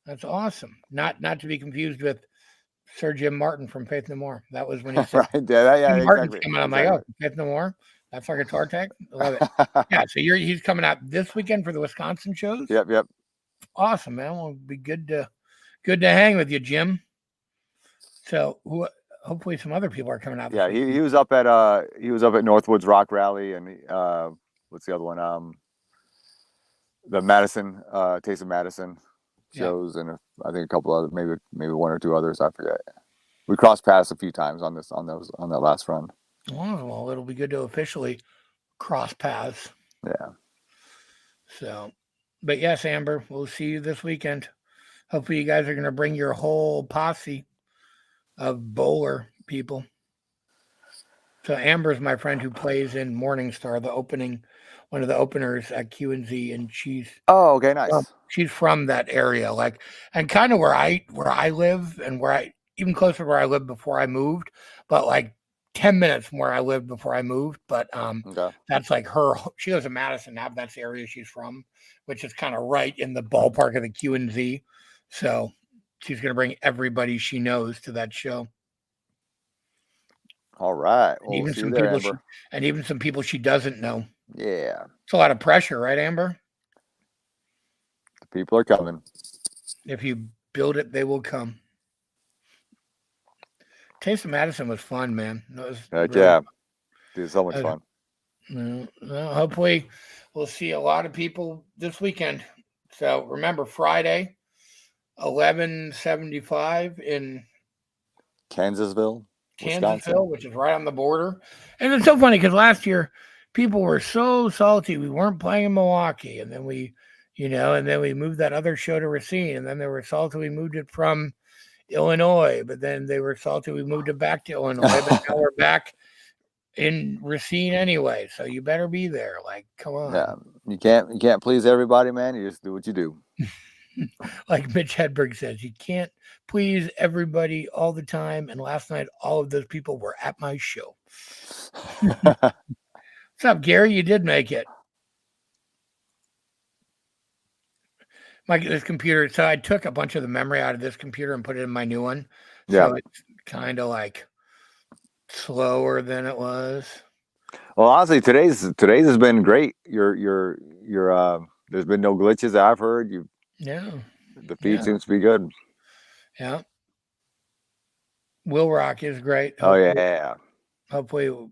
That's awesome. Not to be confused with Sir Jim Martin from Faith No More. That was when he said, right. Yeah, Martin's coming out. I'm like, oh, Faith No More. That's our guitar tech. I love it. Yeah. So he's coming out this weekend for the Wisconsin shows. Yep. Awesome, man. Well, it'll be good to hang with you, Jim. So hopefully some other people are coming out. Yeah, he was up at Northwoods Rock Rally and what's the other one? The Madison Taste of Madison shows and I think a couple other maybe one or two others. I forget. We crossed paths a few times on that last run. Oh, well, it'll be good to officially cross paths. Yeah. So, but yes, Amber, we'll see you this weekend. Hopefully you guys are going to bring your whole posse of bowler people. So Amber's my friend who plays in Morningstar, one of the openers at Q&Z, and she's okay, nice. She's from that area, and kind of where I live, and even closer to where I lived before I moved, but like 10 minutes from where I lived before I moved, but Okay. that's like her. She lives in Madison now. That's the area she's from, which is kind of right in the ballpark of the Q and Z. So she's going to bring everybody she knows to that show. All right. And Well, we'll even see you some there, people Amber. and even some people she doesn't know. Yeah. It's a lot of pressure, right, Amber? The people are coming. If you build it, they will come. Taste of Madison was fun, man. It was Heck really, yeah. Dude, so much fun. well, hopefully we'll see a lot of people this weekend. So remember Friday, 11:75 in Kansasville, Wisconsin. Kansasville, which is right on the border. And it's so funny because last year people were so salty we weren't playing in Milwaukee, and then we moved that other show to Racine, and then they were salty we moved it from Illinois, but then they were salty we moved it back to Illinois, but now we're back in Racine anyway. So you better be there. Like, come on. Yeah. You can't please everybody, man. You just do what you do. Like Mitch Hedberg says, you can't please everybody all the time. And last night, all of those people were at my show. What's up, Gary? You did make it. This computer. So I took a bunch of the memory out of this computer and put it in my new one. So it's kind of like slower than it was. Well, honestly, today's has been great. Your there's been no glitches that I've heard. The feed seems to be good. Yeah. Will Rock is great. Hopefully, yeah. Hopefully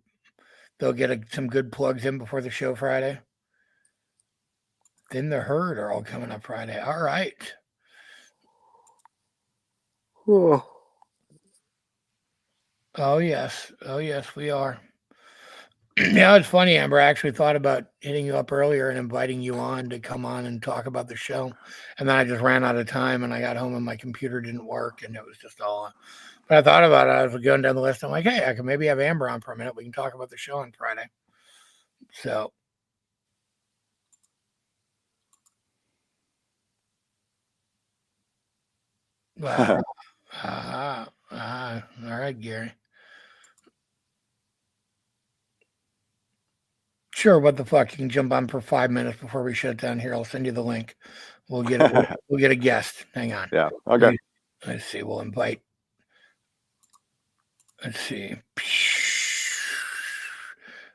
they'll get some good plugs in before the show Friday. Then the Herd are all coming up Friday. All right. Oh yes, we are. Yeah, it's funny, Amber. I actually thought about hitting you up earlier and inviting you on to come on and talk about the show. And then I just ran out of time and I got home and my computer didn't work and it was just all. But I thought about it. I was going down the list. I'm like, hey, I can maybe have Amber on for a minute. We can talk about the show on Friday. So. All right, Gary. Sure, what the fuck? You can jump on for 5 minutes before we shut down here. I'll send you the link. We'll get it. We'll get a guest. Hang on. Yeah. Okay. Let's see. We'll invite. Let's see.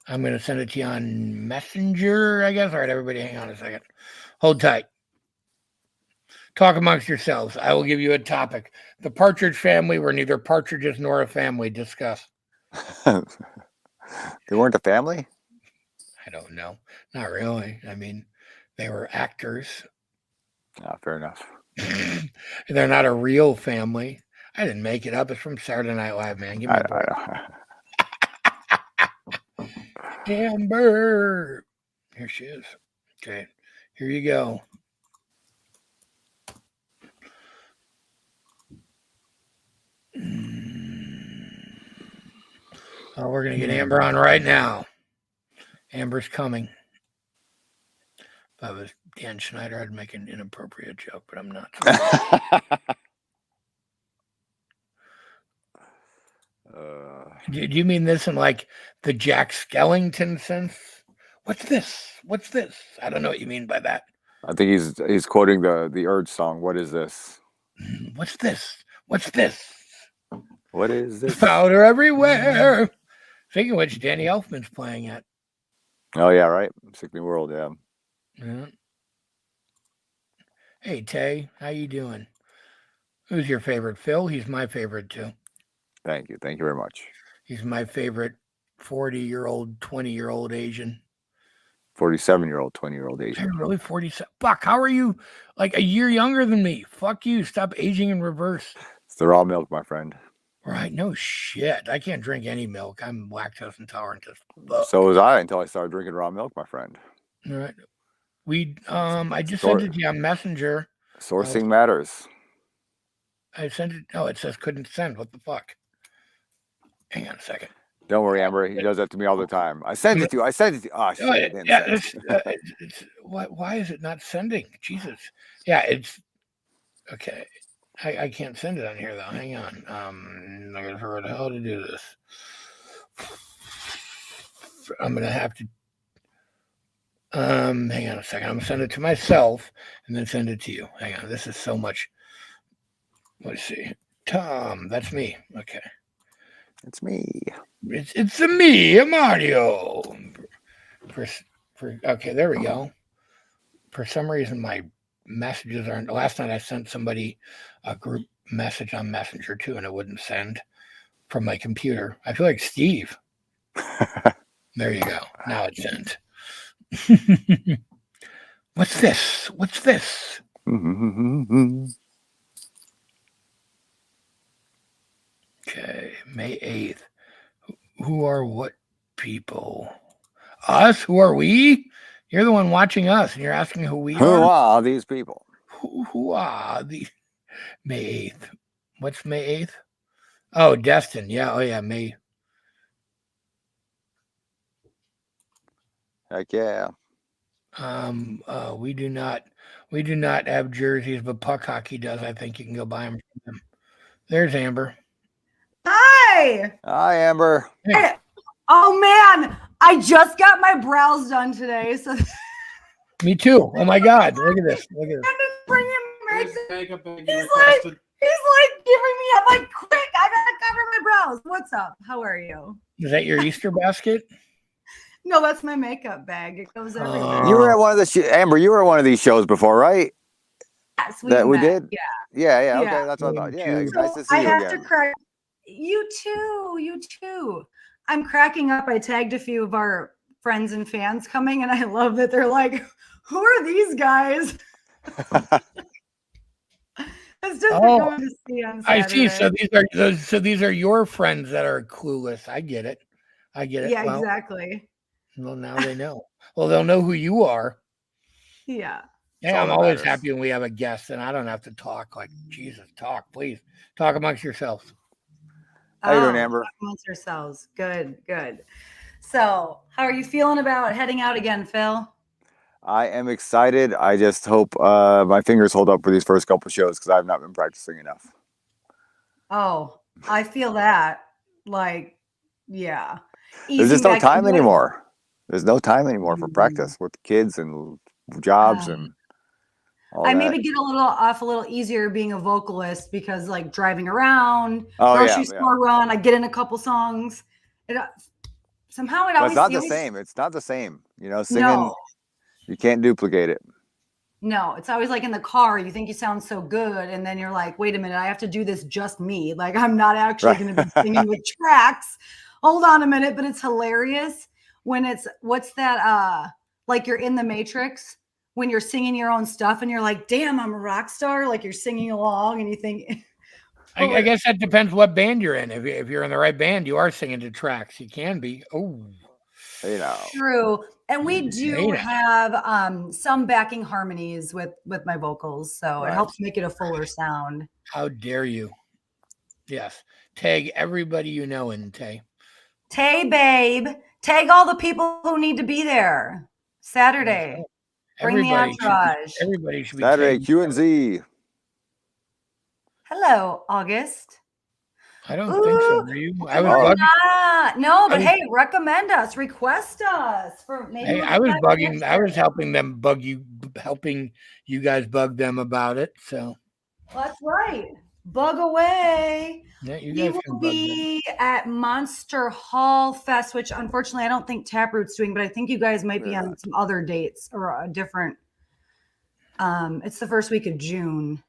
I'm going to send it to you on Messenger, I guess. All right, everybody, hang on a second. Hold tight. Talk amongst yourselves. I will give you a topic. The Partridge Family were neither partridges nor a family. Discuss. They weren't a family? I don't know. Not really. I mean, they were actors. Fair enough. They're not a real family. I didn't make it up. It's from Saturday Night Live, man. Give me a break. Amber. Here she is. Okay. Here you go. Oh, we're going to get Amber on right now. Amber's coming. If I was Dan Schneider, I'd make an inappropriate joke, but I'm not. Do you mean this in like the Jack Skellington sense? What's this? What's this? I don't know what you mean by that. I think he's quoting the Urge song. What is this? What's this? What's this? What is this? Powder everywhere. Speaking of which, Danny Elfman's playing it. Oh yeah, right. Sickly World, yeah. Hey Tay, how you doing? Who's your favorite? Phil? He's my favorite too. Thank you very much. He's my favorite 40-year-old, 20-year-old Asian. 47-year-old, 20-year-old Asian. I'm really 47. Fuck, how are you like a year younger than me? Fuck you. Stop aging in reverse. It's the raw milk, my friend. Right, no shit. I can't drink any milk. I'm lactose intolerant as fuck. So was I until I started drinking raw milk, my friend. All right. I just sent it to you on Messenger. Sourcing matters. I sent it. Oh, it says couldn't send. What the fuck? Hang on a second. Don't worry, Amber. He does that to me all the time. I sent it to you. Oh, shit. Why is it not sending? Jesus. Yeah, it's okay. I can't send it on here though. Hang on. I gotta figure out how to do this. I'm gonna have to hang on a second. I'm gonna send it to myself and then send it to you. Hang on. This is so much. Let's see. Tom, that's me. Okay. It's me. It's a me, Mario. Okay, there we go. For some reason my messages aren't. Last night I sent somebody a group message on Messenger too, and it wouldn't send from my computer. I feel like Steve. There you go. Now it's sent. What's this? What's this? Okay, May 8th. Who are what people? Us? Who are we? You're the one watching us, and you're asking who we Who are? are these people? Who are the May 8th? What's May 8th? Oh, Destin. Yeah. Oh, yeah. May. Heck yeah. We do not have jerseys, but Puck Hockey does. I think you can go buy them from them. There's Amber. Hi. Hi, Amber. Hey. Oh man, I just got my brows done today, so Me too. Oh my God! Look at this. Look at this. bring him right he's like giving me. I'm like, quick! I gotta cover my brows. What's up? How are you? Is that your Easter basket? No, that's my makeup bag. It goes everywhere. You were at one of the Amber. You were at one of these shows before, right? Yes, That we met. did. Yeah. Yeah. Okay, Yeah. that's what I thought. Yeah, So it's nice to see I you have again. to crack. You too. You too. I'm cracking up. I tagged a few of our friends and fans coming, and I love that they're like, "Who are these guys?" It's just going to see on Saturday. I see. So these are your friends that are clueless. I get it. Yeah, well, exactly. Well, now they know. Well, they'll know who you are. Yeah. Yeah, I'm always happy when we have a guest and I don't have to talk. Like, Jesus, talk, please. Talk amongst yourselves. How you doing, Amber? Talk amongst yourselves. Good. So, how are you feeling about heading out again, Phil? I am excited. I just hope my fingers hold up for these first couple shows because I've not been practicing enough. Oh, I feel that. Like, yeah. There's just no time anymore. There's no time anymore for practice with the kids and jobs and all that. Maybe get a little easier being a vocalist because like driving around, grocery store run, I get in a couple songs. Somehow it always. It's not the same. It's not the same. You know, singing. No. You can't duplicate it. No, it's always like in the car, you think you sound so good, and then you're like, wait a minute, I have to do this just me. Like, I'm not actually going to be singing with tracks. Hold on a minute, but it's hilarious when it's, what's that, like you're in the Matrix, when you're singing your own stuff, and you're like, damn, I'm a rock star, like you're singing along, and you think... I guess that depends what band you're in. If you're in the right band, you are singing to tracks. You can be. Oh. You know. True. And we do have some backing harmonies with my vocals, so it helps make it a fuller sound. How dare you? Yes. Tag everybody you know in Tay. Tay, babe. Tag all the people who need to be there. Saturday. Bring the entourage. Everybody should be Saturday, Q and Z. Hello, August. I don't think so. Are you? I was bugging. No, but hey, recommend us, request us for maybe. Hey, I was bugging. I was helping them bug you, helping you guys bug them about it. So that's right. Bug away. Yeah, you guys will be at Monster Hall Fest, which unfortunately I don't think Taproot's doing, but I think you guys might be on some other dates or a different. It's the first week of June.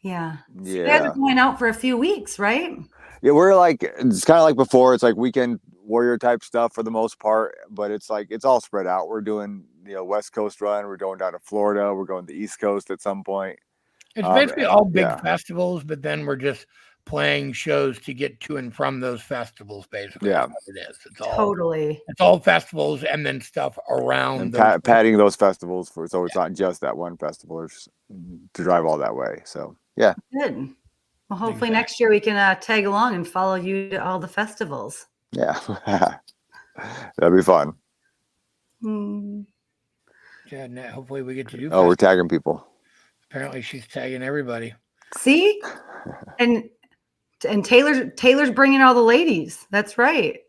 Yeah. So you guys are going out for a few weeks, right? Yeah, we're like, it's kind of like before. It's like weekend warrior type stuff for the most part, but it's like, it's all spread out. We're doing, West Coast run. We're going down to Florida. We're going to the East Coast at some point. It's basically all big festivals, but then we're just playing shows to get to and from those festivals, basically. Yeah. That's what it is. It's all, totally. It's all festivals and then stuff around. And padding those festivals so it's not just that one festival to drive all that way. So, yeah. Good. Well, hopefully next year we can tag along and follow you to all the festivals. Yeah. That'd be fun. Yeah, hopefully we get to do festivals. We're tagging people. Apparently she's tagging everybody. See? And And Taylor's bringing all the ladies. That's right.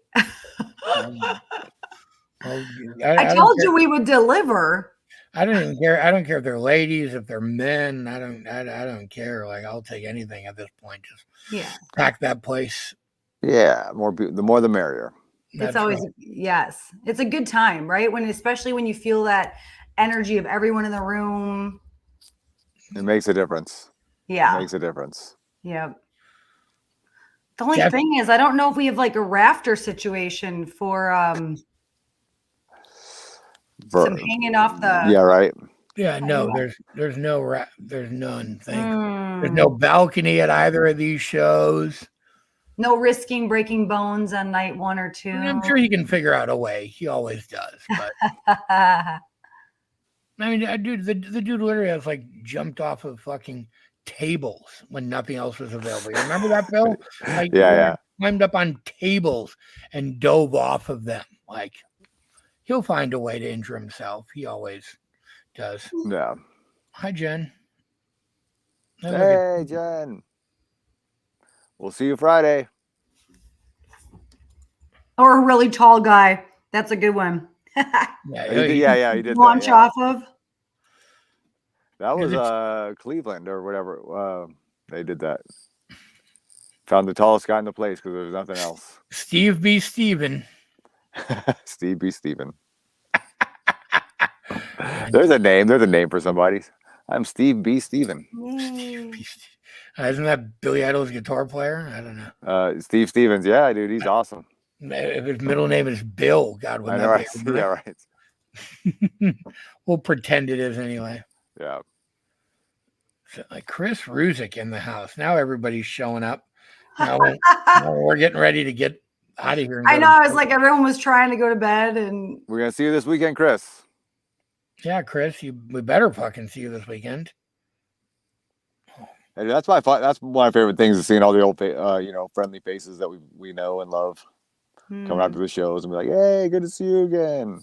Well, I don't told care. you we would deliver. I don't even care. I don't care if they're ladies, if they're men. I don't care. Like, I'll take anything at this point. Just pack that place. Yeah, the more the merrier. It's always yes. It's a good time, right? Especially when you feel that energy of everyone in the room. It makes a difference. Yeah. It makes a difference. Yeah. The only thing is, I don't know if we have like a rafter situation for some hanging off the. Yeah, right. Yeah, no, there's none. There's no balcony at either of these shows. No risking breaking bones on night 1 or 2. I'm sure he can figure out a way. He always does. But I mean, dude, the dude literally has like jumped off of fucking tables when nothing else was available. You remember that, Phil? Like, yeah. Climbed up on tables and dove off of them. Like, he'll find a way to injure himself. He always does. Yeah. Hi, Jen. Hey, Jen. We'll see you Friday. Or a really tall guy. That's a good one. Yeah, he did launch off of. That was Cleveland or whatever. They did that. Found the tallest guy in the place because there was nothing else. Steve B. Steven. Steve B. Steven. There's a name for somebody. I'm Steve B. Steven. Isn't that Billy Idol's guitar player? I don't know. Steve Stevens. Yeah, dude, he's awesome. If his middle name is Bill, God would know, right? Yeah, right. We'll pretend it is anyway. Yeah. So, like Chris Ruzick in the house. Now everybody's showing up. Now we're getting ready to get out of here. I know. I was like, everyone was trying to go to bed, and we're gonna see you this weekend, Chris. Yeah, Chris, we better fucking see you this weekend. And that's my fun. That's one of my favorite things is seeing all the old, friendly faces that we know and love coming out to the shows and be like, "Hey, good to see you again."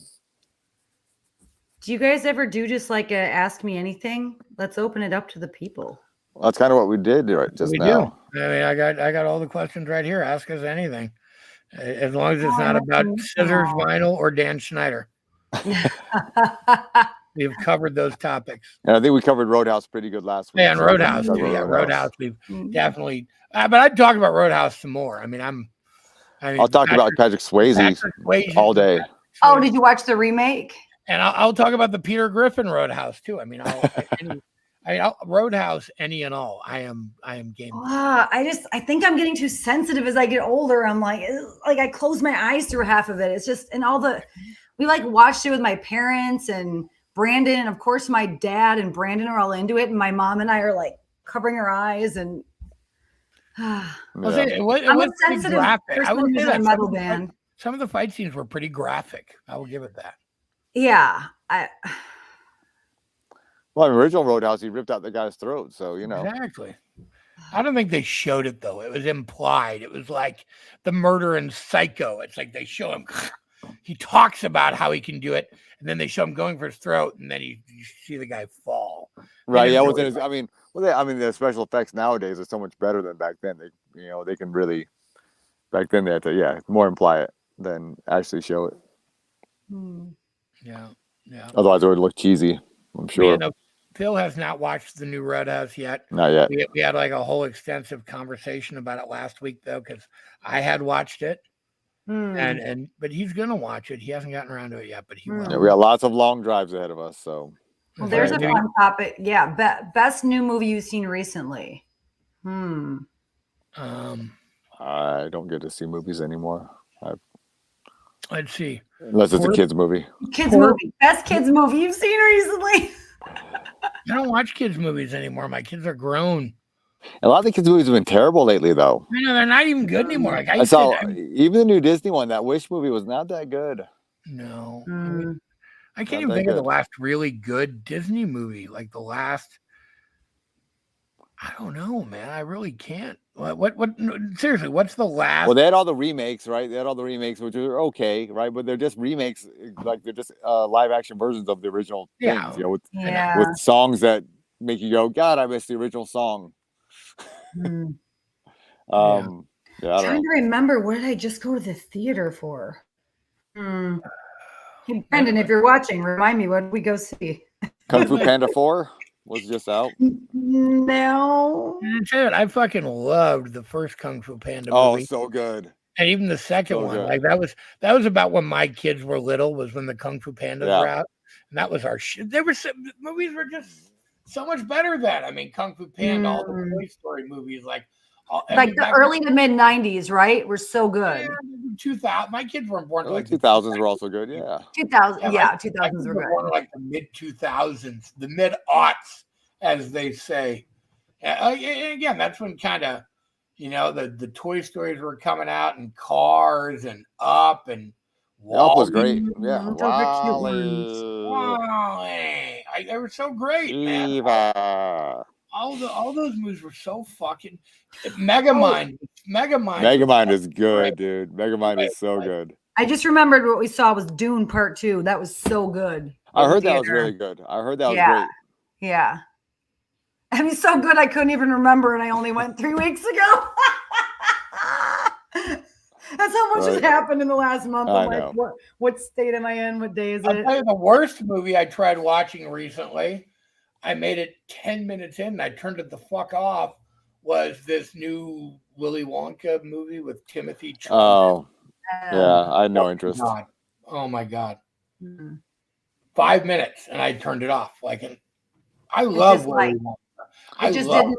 Do you guys ever do just like a ask me anything? Let's open it up to the people. Well, that's kind of what we did just now. Do. I mean, I got all the questions right here. Ask us anything, as long as it's not about scissors, vinyl, or Dan Schneider. We've covered those topics. And I think we covered Roadhouse pretty good last week. Yeah, and Roadhouse. Roadhouse. We've definitely. But I'd talk about Roadhouse some more. I mean, I'll talk about Patrick Swayze all day. Oh, did you watch the remake? And I'll talk about the Peter Griffin Roadhouse too. I mean, Roadhouse, any and all. I am game. I think I'm getting too sensitive as I get older. I'm like I close my eyes through half of it. It's just we like watched it with my parents and Brandon, and of course my dad and Brandon are all into it, and my mom and I are like covering our eyes and. I'm a sensitive person who's in a metal band. Some of the fight scenes were pretty graphic. I will give it that. Yeah, Well, in original Roadhouse, he ripped out the guy's throat, so exactly. I don't think they showed it though. It was implied. It was like the murder in Psycho. It's like they show him. He talks about how he can do it, and then they show him going for his throat, and then you see the guy fall. Right? Yeah. The special effects nowadays are so much better than back then. They can really. Back then they had to more imply it than actually show it. Yeah. Otherwise, it would look cheesy. I'm sure. Phil has not watched the new Roadhouse yet. Not yet. We had like a whole extensive conversation about it last week though, because I had watched it, but he's gonna watch it. He hasn't gotten around to it yet, but he will. Yeah, we got lots of long drives ahead of us. So. Well, there's a fun topic. Yeah, best new movie you've seen recently. I don't get to see movies anymore. Let's see. Unless it's a kids movie. Best kids movie you've seen recently. I don't watch kids movies anymore. My kids are grown. A lot of the kids movies have been terrible lately, though. I know they're not even good anymore. Like I saw even the new Disney one. That Wish movie was not that good. No, I can't even think of the last really good Disney movie. Like the last. I don't know, man. I really can't. What? Seriously, what's the last? Well, they had all the remakes, right? They had all the remakes, which are okay, right? But they're just remakes, like they're just live action versions of the original things, with songs that make you go, "God, I miss the original song." Yeah, I I'm don't trying know. to remember, what did I just go to the theater for? Hey, Brendan, if you're watching, remind me, what did we go see? Kung Fu Panda 4 was just out. No. I fucking loved the first Kung Fu Panda Oh, movie. so good. And even the second So one, good. like that was about when my kids were little, was when the Kung Fu Pandas Yeah. were out. And that was our shit. Movies were just so much better then. I mean, Kung Fu Panda, all the Toy Story movies, like The early to mid 90s, right? Were so good. 2000. My kids weren't born Early like the 2000s were also good. Yeah. 2000, my 2000s kids were were born good. like the mid 2000s, the mid aughts, as they say. And again, that's when kind of, the Toy Stories were coming out, and Cars and Up and Up was Wall-E. great. Yeah. Those are cute ones. Wall-E. They were so great, man. Eva. All those movies were so fucking. Megamind. Megamind is good, dude. Megamind is so good. I just remembered what we saw was Dune Part 2. That was so good. I heard that was really good. I heard that was great. Yeah. I mean, so good I couldn't even remember, and I only went 3 weeks ago. That's how much has happened in the last month. I'm like, what state am I in? What day is it? I'll tell you the worst movie I tried watching recently. I made it 10 minutes in, and I turned it the fuck off. Was this new Willy Wonka movie with Timothy Chalamet? Oh, yeah. I had no interest. Oh my God. 5 minutes, and I turned it off. I love Willy Wonka. I love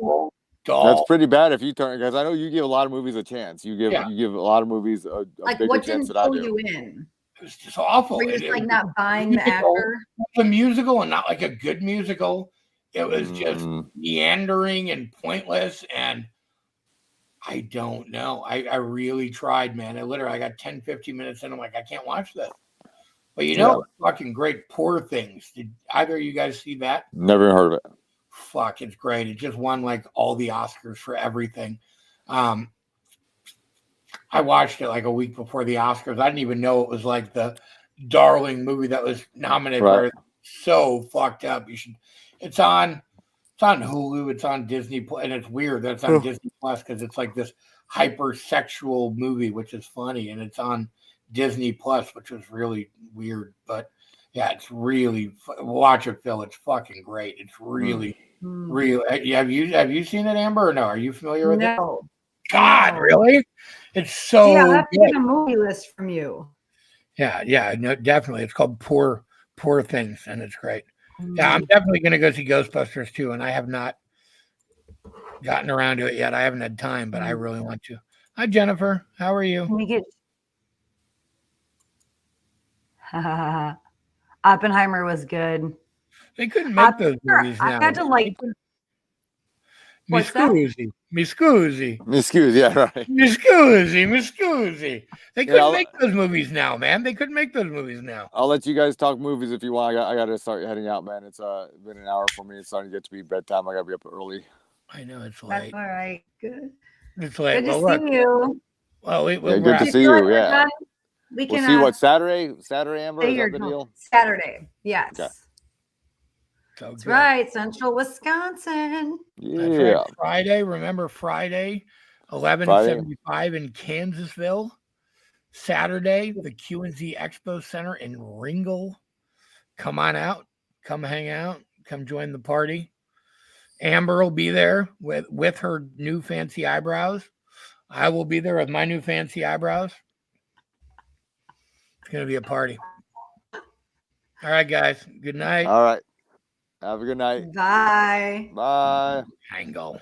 Doll. That's pretty bad if you turn, because I know you give a lot of movies a chance. You give a lot of movies a bigger chance than I do. You in? It was just awful. Were you just not buying the actor? It was a musical, and not like a good musical. It was just meandering and pointless, and I don't know. I really tried, man. I got 10, 15 minutes in. I'm like, I can't watch this. But fucking great. Poor Things. Did either of you guys see that? Never heard of it. Fuck, it's great. It just won all the Oscars for everything. I watched it a week before the Oscars. I didn't even know it was the darling movie that was nominated. Right. So fucked up. It's on Hulu. It's on Disney, and it's weird that it's on Disney Plus, because it's this hypersexual movie, which is funny, and it's on Disney Plus, which is really weird. But yeah, it's really, watch it, Phil. It's fucking great. It's really, really. Have you seen it, Amber, or no? Are you familiar with it? No. God, really? It's so. Yeah, I have to get a movie list from you. Yeah, no, definitely. It's called Poor Things, and it's great. Yeah, I'm definitely going to go see Ghostbusters too, and I have not gotten around to it yet. I haven't had time, but I really want to. Hi, Jennifer. How are you? Can we get Oppenheimer was good. They couldn't make those movies now. I had to Mi scusi. Yeah, right. Mi scusi. They couldn't make those movies now, man. They couldn't make those movies now. I'll let you guys talk movies if you want. I got to start heading out, man. It's been an hour for me. It's starting to get to be bedtime. I got to be up early. I know it's late. That's all right. Good. It's late. Good to see you. Well, good to see you. Yeah. We can see what Saturday, Amber, is that the deal? Saturday. Yes. Okay. That's right. Central Wisconsin. Yeah. Right. Friday. Remember Friday, 11:75 in Kansasville. Saturday, the Q&Z Expo Center in Ringel. Come on out. Come hang out. Come join the party. Amber will be there with her new fancy eyebrows. I will be there with my new fancy eyebrows. It's going to be a party. All right, guys. Good night. All right. Have a good night. Bye. Bye. Wrangle.